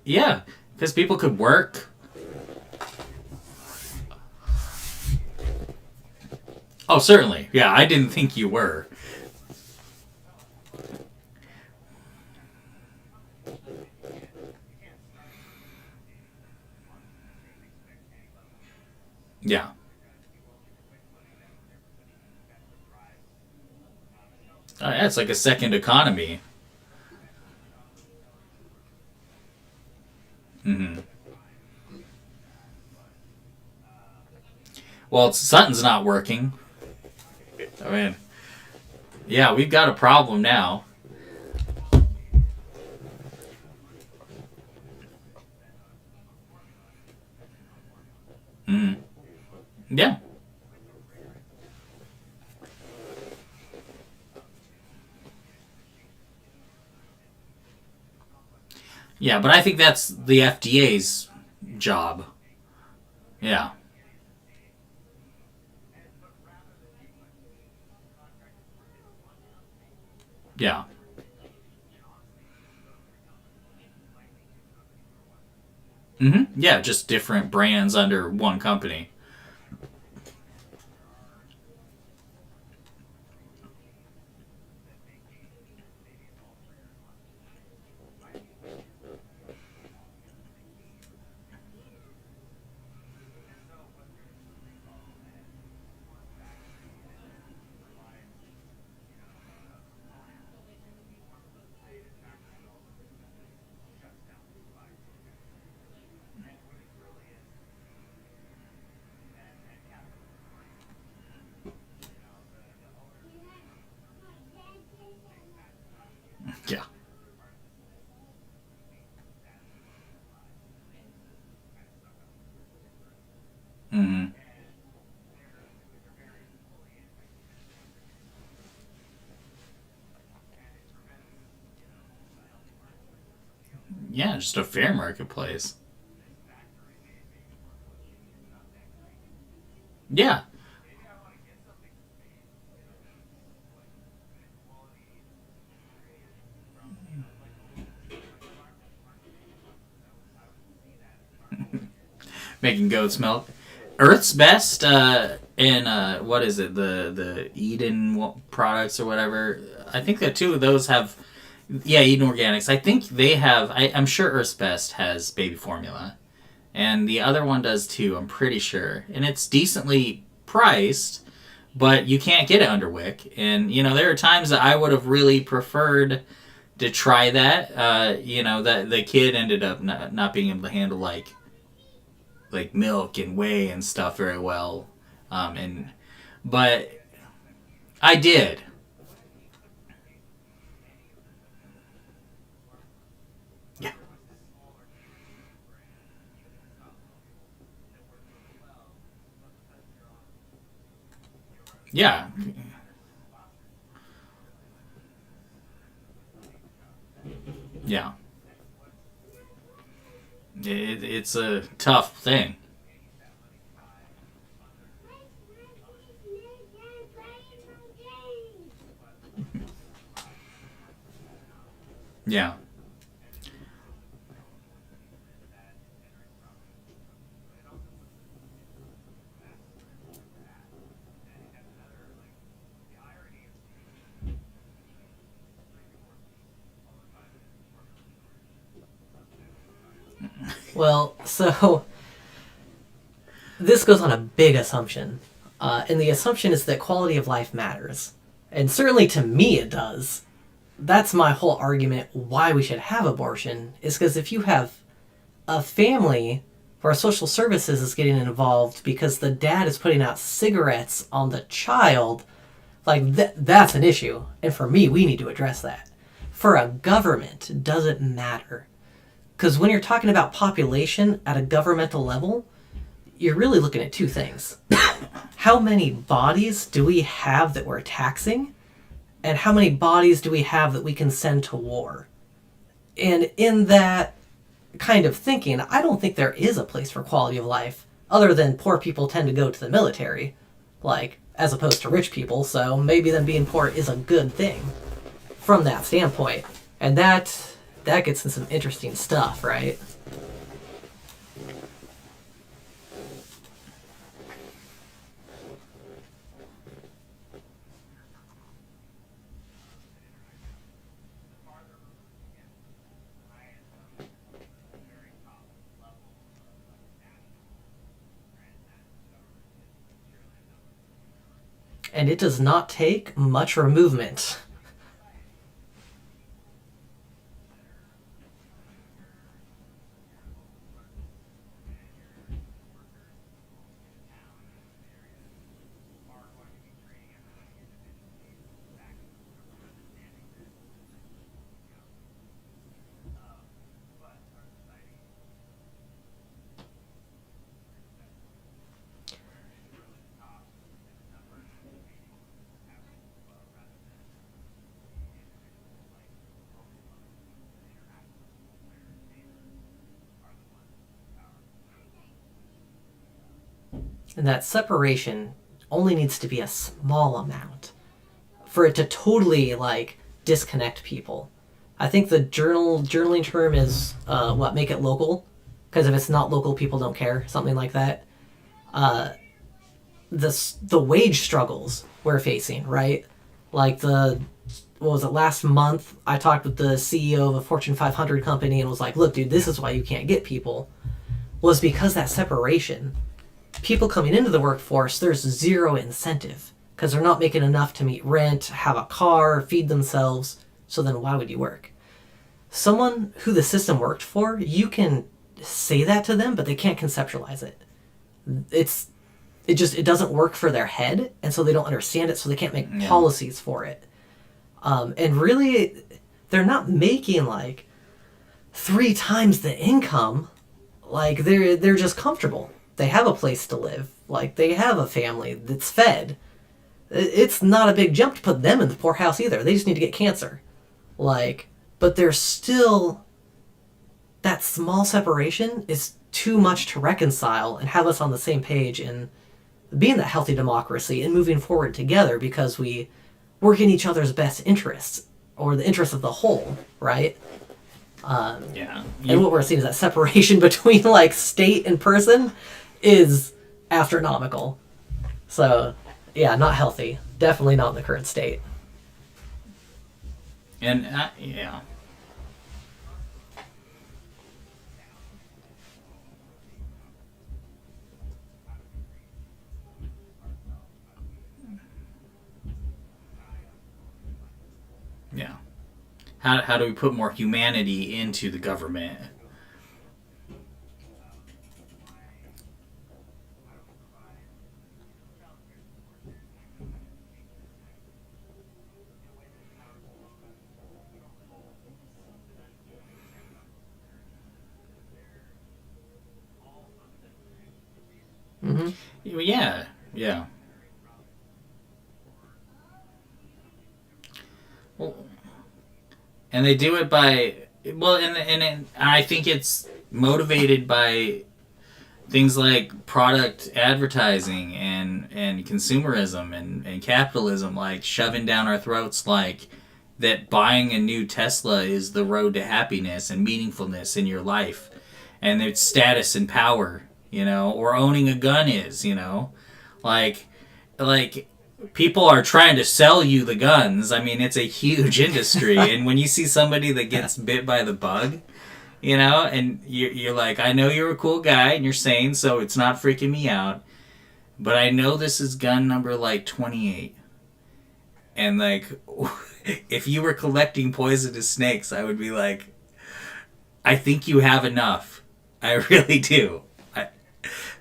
Yeah, because people could work. Oh, certainly. Yeah, I didn't think you were. Yeah. Yeah, it's like a second economy. Hmm. Well, Sutton's not working. I mean, yeah, we've got a problem now. Mm. Yeah. Yeah, but I think that's the FDA's job. Yeah. Yeah. Hmm. Yeah, just different brands under one company. Yeah. Hmm. Yeah, just a fair marketplace. Yeah. Making goat's milk. Earth's Best and what is it? The Eden products or whatever. I think that two of those have Yeah, Eden Organics. I think they have. I'm sure Earth's Best has baby formula, and the other one does too. I'm pretty sure, and it's decently priced, but you can't get it under WIC. And there are times that I would have really preferred to try that. That the kid ended up not being able to handle like milk and whey and stuff very well, but I did. Yeah. Yeah. Yeah. It's a tough thing. Yeah. Well, so this goes on a big assumption. And the assumption is that quality of life matters. And certainly to me it does. That's my whole argument why we should have abortion, is because if you have a family where social services is getting involved because the dad is putting out cigarettes on the child, like that's an issue. And for me, we need to address that. For a government, it doesn't matter. Because when you're talking about population at a governmental level, you're really looking at two things. How many bodies do we have that we're taxing? And how many bodies do we have that we can send to war? And in that kind of thinking, I don't think there is a place for quality of life, other than poor people tend to go to the military, as opposed to rich people, so maybe them being poor is a good thing from that standpoint. And that gets in some interesting stuff, right? And it does not take much movement. And that separation only needs to be a small amount for it to totally disconnect people. I think the journaling term is make it local, because if it's not local, people don't care, something like that. The wage struggles we're facing, right? What was it, last month I talked with the CEO of a Fortune 500 company and was like, look, dude, this is why you can't get people, was because that separation. People coming into the workforce, there's zero incentive because they're not making enough to meet rent, have a car, feed themselves. So then why would you work? Someone who the system worked for, you can say that to them, but they can't conceptualize it. It doesn't work for their head, and so they don't understand it, so they can't make policies for it. And really, they're not making 3 times the income. They're just comfortable. They have a place to live. They have a family that's fed. It's not a big jump to put them in the poorhouse either. They just need to get cancer. But there's still... That small separation is too much to reconcile and have us on the same page in being that healthy democracy and moving forward together, because we work in each other's best interests, or the interests of the whole, right? Yeah. And what we're seeing is that separation between state and person is astronomical. So, yeah, not healthy. Definitely not in the current state. And yeah. Yeah. How do we put more humanity into the government? Mm-hmm. Yeah. Yeah. Well, and they do it by well, and I think it's motivated by things like product advertising and consumerism and capitalism, like shoving down our throats like that buying a new Tesla is the road to happiness and meaningfulness in your life, and it's status and power, or owning a gun is, like like people are trying to sell you the guns. I mean, it's a huge industry, and when you see somebody that gets bit by the bug, and you're like, I know you're a cool guy and you're sane, so it's not freaking me out, but I know this is gun number like 28, and like if you were collecting poisonous snakes, I would be like, I think you have enough. I really do.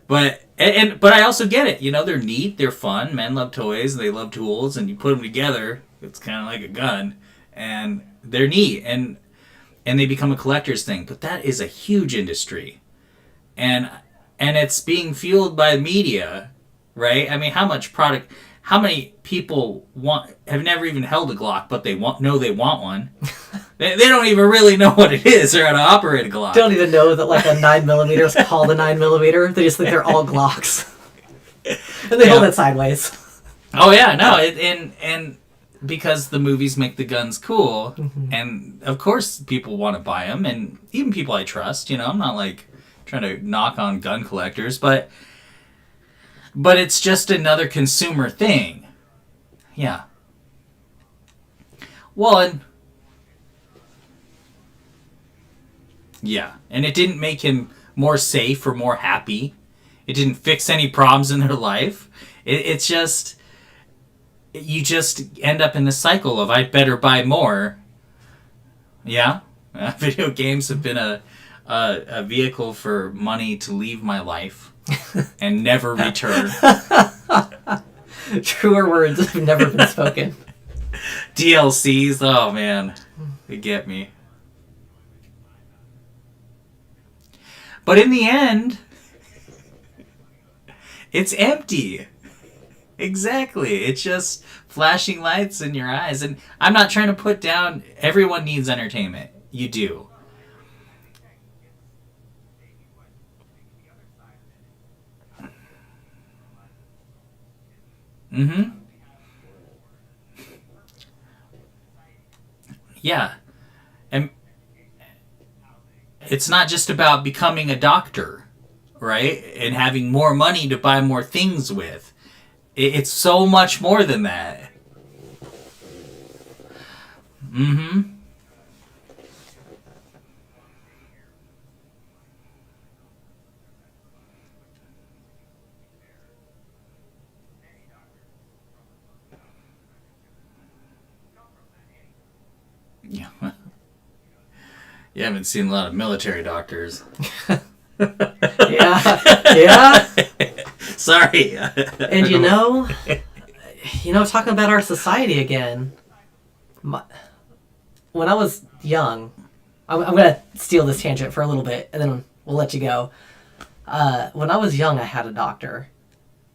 But I also get it. They're neat, they're fun. Men love toys, they love tools, and you put them together, it's kind of like a gun, and they're neat, and they become a collector's thing. But that is a huge industry, and it's being fueled by media, right? I mean, how many people have never even held a Glock, but they know they want one. They don't even really know what it is or how to operate a Glock. Don't even know that like a 9mm is called a 9mm. They just think they're all Glocks, and they hold it sideways. Oh yeah, no, and because the movies make the guns cool, and of course people want to buy them, and even people I trust. I'm not like trying to knock on gun collectors, but it's just another consumer thing. Yeah. Well, and yeah, and it didn't make him more safe or more happy. It didn't fix any problems in their life. It's just, you just end up in the cycle of I better buy more. Yeah, video games have been a vehicle for money to leave my life and never return. Truer words have never been spoken. DLCs, oh man, they get me. But in the end, it's empty. Exactly. It's just flashing lights in your eyes. And I'm not trying to put down, everyone needs entertainment. You do. Mm-hmm. Yeah. And it's not just about becoming a doctor, right? And having more money to buy more things with. It's so much more than that. Mm-hmm. Yeah. You haven't seen a lot of military doctors. Yeah. Yeah. Sorry. And talking about our society again, when I was young, I'm going to steal this tangent for a little bit, and then we'll let you go. When I was young, I had a doctor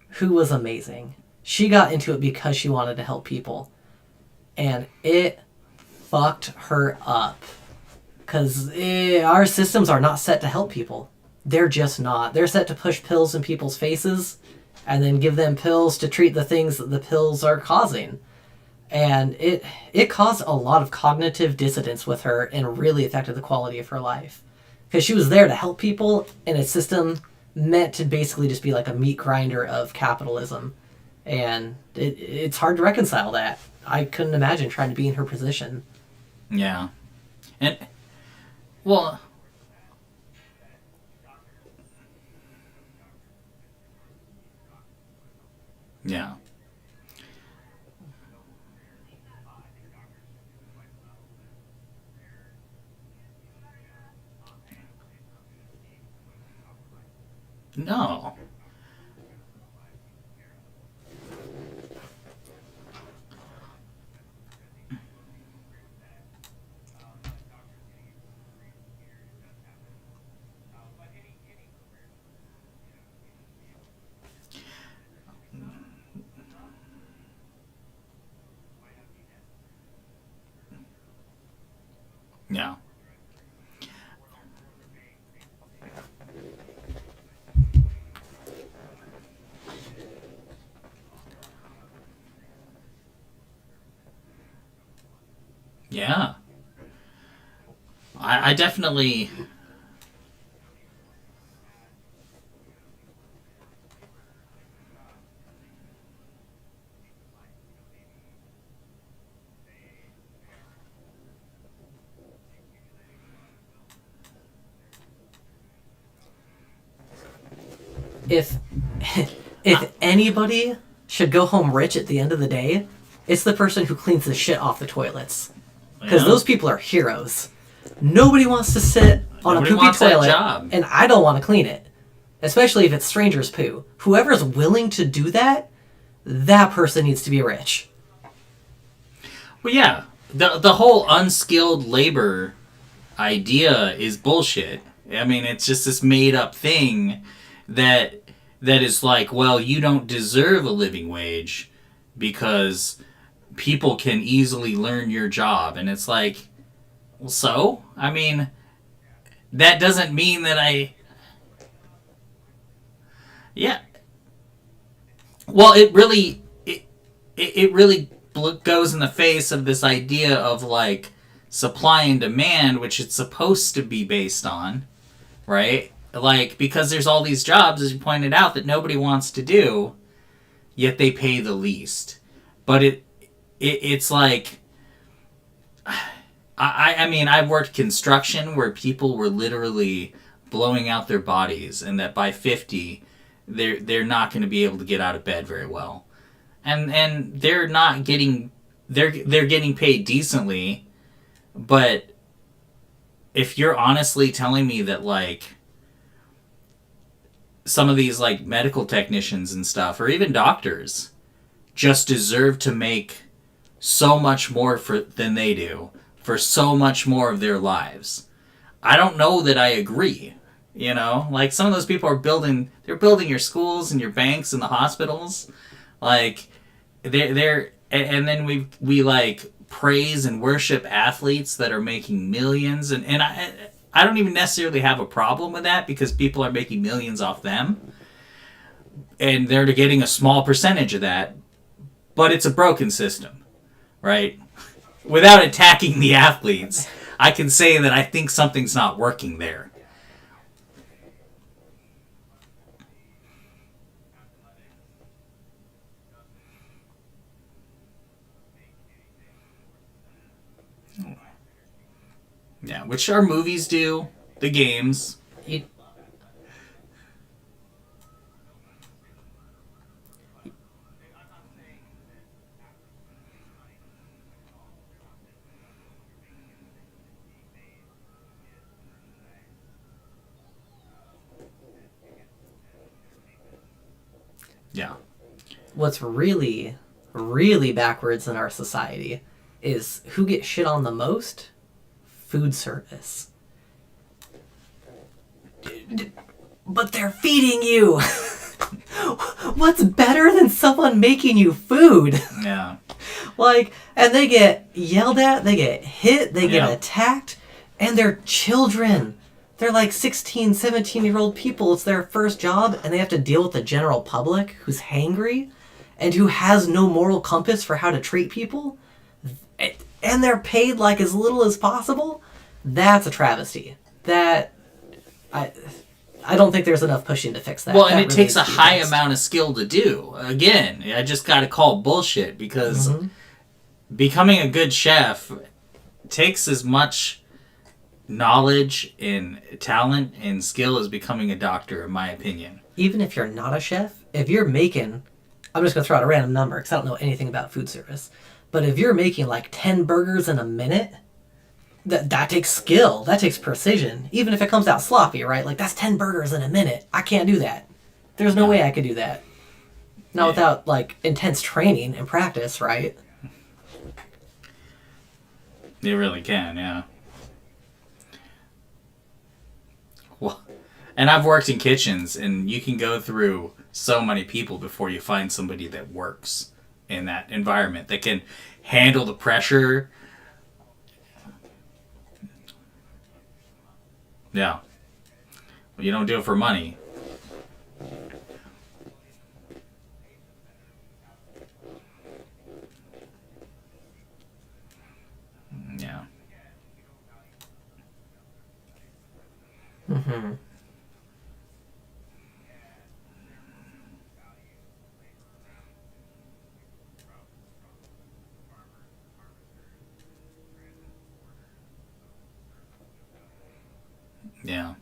who was amazing. She got into it because she wanted to help people. And it fucked her up. Because our systems are not set to help people. They're just not. They're set to push pills in people's faces and then give them pills to treat the things that the pills are causing. And it caused a lot of cognitive dissonance with her and really affected the quality of her life. Because she was there to help people in a system meant to basically just be like a meat grinder of capitalism. And it's hard to reconcile that. I couldn't imagine trying to be in her position. Yeah. And, well, yeah. No. Yeah. Yeah. I definitely. If if anybody should go home rich at the end of the day, it's the person who cleans the shit off the toilets. Because Yeah. those people are heroes. Nobody wants to sit on Nobody a poopy wants that toilet, job. and I don't want to clean it. Especially if it's stranger's poo. Whoever's willing to do that, that person needs to be rich. Well, yeah. The whole unskilled labor idea is bullshit. I mean, it's just this made up thing that is like, well, you don't deserve a living wage because people can easily learn your job, and it's like, well, so I mean, that doesn't mean that yeah. Well, it really goes in the face of this idea of like supply and demand, which it's supposed to be based on, right? Like, because there's all these jobs, as you pointed out, that nobody wants to do, yet they pay the least. But it's like, I mean, I've worked construction where people were literally blowing out their bodies, and that by 50, they're not going to be able to get out of bed very well, and they're not getting they're getting paid decently, but if you're honestly telling me that like some of these like medical technicians and stuff, or even doctors, just deserve to make so much more than they do for so much more of their lives, I don't know that I agree. You know, like some of those people are they're building your schools and your banks and the hospitals. Like and then we like praise and worship athletes that are making millions, and I don't even necessarily have a problem with that because people are making millions off them and they're getting a small percentage of that, but it's a broken system, right? Without attacking the athletes, I can say that I think something's not working there. Yeah, which our movies do, the games. You, Yeah. what's really, really backwards in our society is who gets shit on the most? Food service. But they're feeding you! What's better than someone making you food? Yeah. Like, and they get yelled at, they get hit, they get Yeah. attacked, and they're children. They're like 16, 17-year-old people. It's their first job, and they have to deal with the general public who's hangry and who has no moral compass for how to treat people. And they're paid like as little as possible. That's a travesty. That I don't think there's enough pushing to fix that. Well, and That it really takes a needs to be high fixed. amount of skill to do. Again, I just got to call bullshit because becoming a good chef takes as much knowledge and talent and skill as becoming a doctor, in my opinion. Even if you're not a chef, if you're making, I'm just going to throw out a random number because I don't know anything about food service, but if you're making like 10 burgers in a minute, that takes skill. That takes precision. Even if it comes out sloppy, right? Like, that's 10 burgers in a minute. I can't do that. There's no way I could do that. Not without, like, intense training and practice, right? You really can, yeah. Well, and I've worked in kitchens, and you can go through so many people before you find somebody that works in that environment, that can handle the pressure. Yeah. Well, you don't do it for money. Yeah. Mm-hmm. Yeah.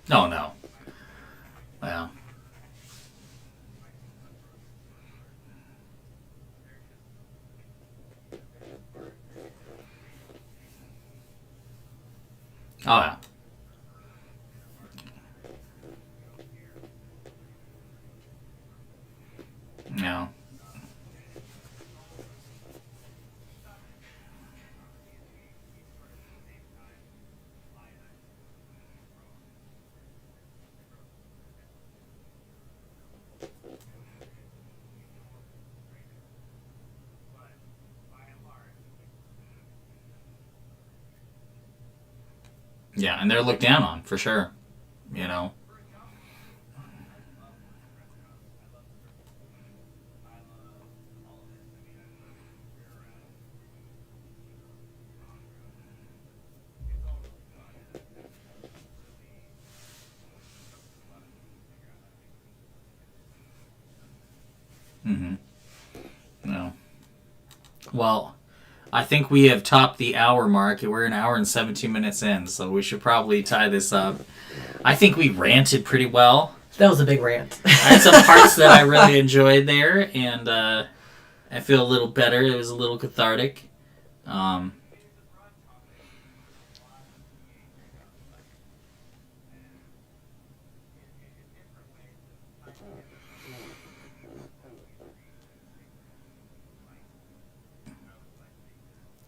No, no. Well. Oh, yeah. No. Yeah, and they're looked down on, for sure. You know? Mm-hmm. No. Well, I think we have topped the hour mark. We're an hour and 17 minutes in, so we should probably tie this up. I think we ranted pretty well. That was a big rant. I had some parts that I really enjoyed there, and I feel a little better. It was a little cathartic. Um,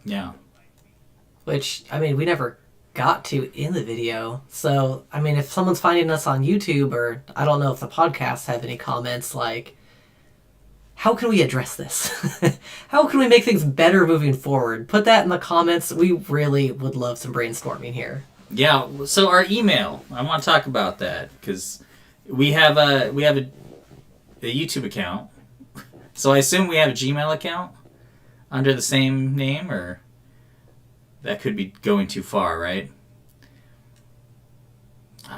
yeah. Which, I mean, we never got to in the video. So, I mean, if someone's finding us on YouTube, or I don't know if the podcasts have any comments, like, how can we address this? How can we make things better moving forward? Put that in the comments. We really would love some brainstorming here. Yeah, so our email, I want to talk about that, because we have a YouTube account. So I assume we have a Gmail account under the same name, or that could be going too far, right?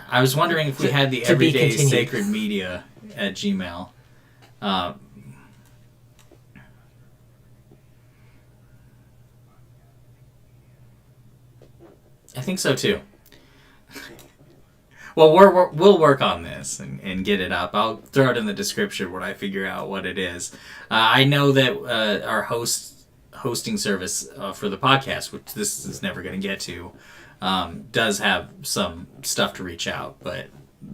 I was wondering if we had the Everyday Sacred Media at Gmail. I think so too. Well, we'll work on this and get it up. I'll throw it in the description when I figure out what it is. I know that our hosting service for the podcast, which this is never going to get to, does have some stuff to reach out. But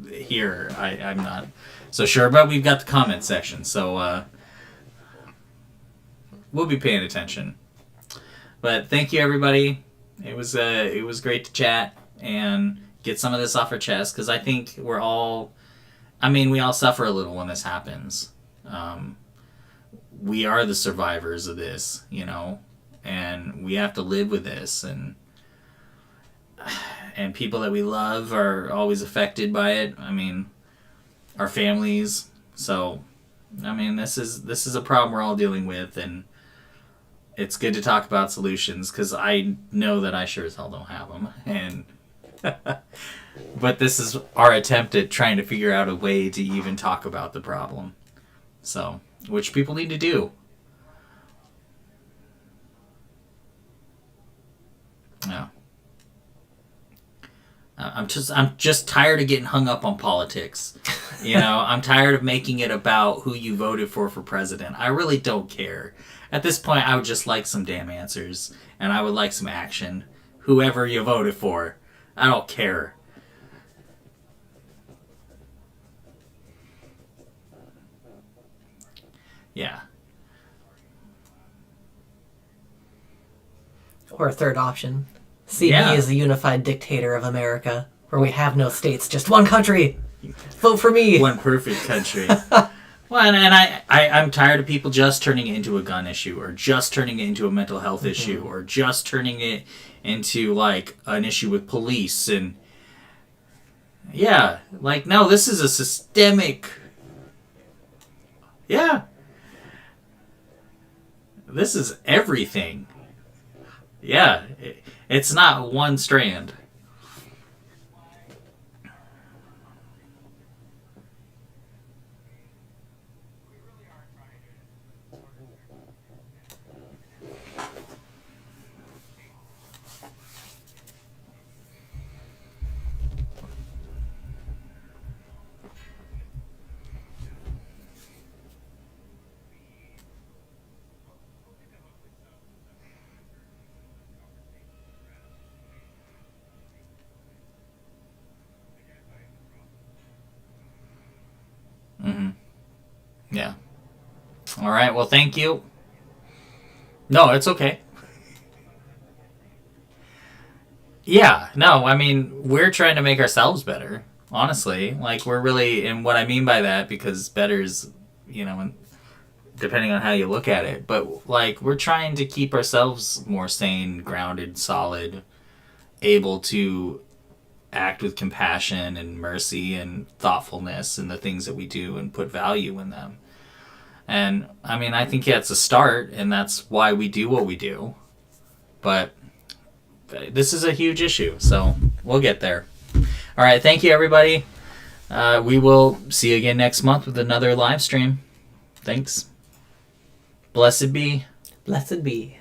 here, I'm not so sure. But we've got the comment section, so we'll be paying attention. But thank you, everybody. It was great to chat and get some of this off our chest, because I think we all suffer a little when this happens. We are the survivors of this, and we have to live with this, and people that we love are always affected by it. I mean, our families. So, this is a problem we're all dealing with, and it's good to talk about solutions, because I know that I sure as hell don't have them. And but this is our attempt at trying to figure out a way to even talk about the problem. So, which people need to do. Yeah. I'm just tired of getting hung up on politics. I'm tired of making it about who you voted for president. I really don't care. At this point, I would just like some damn answers, and I would like some action. Whoever you voted for, I don't care. Yeah. Or a third option. See me as the unified dictator of America, where we have no states, just one country. Vote for me. One perfect country. Well, and I'm tired of people just turning it into a gun issue, or just turning it into a mental health issue, or just turning it into, like, an issue with police. And, yeah, like, no, this is a systemic... Yeah. This is everything. Yeah, it's not one strand. Mm-hmm. Yeah. All right, well, thank you. No, it's okay. Yeah, no, I mean, we're trying to make ourselves better, honestly. Like, we're really, and what I mean by that, because better is, depending on how you look at it, but, like, we're trying to keep ourselves more sane, grounded, solid, able to act with compassion and mercy and thoughtfulness in the things that we do and put value in them. And, I mean, I think it's a start, and that's why we do what we do. But this is a huge issue, so we'll get there. All right, thank you, everybody. We will see you again next month with another live stream. Thanks. Blessed be. Blessed be.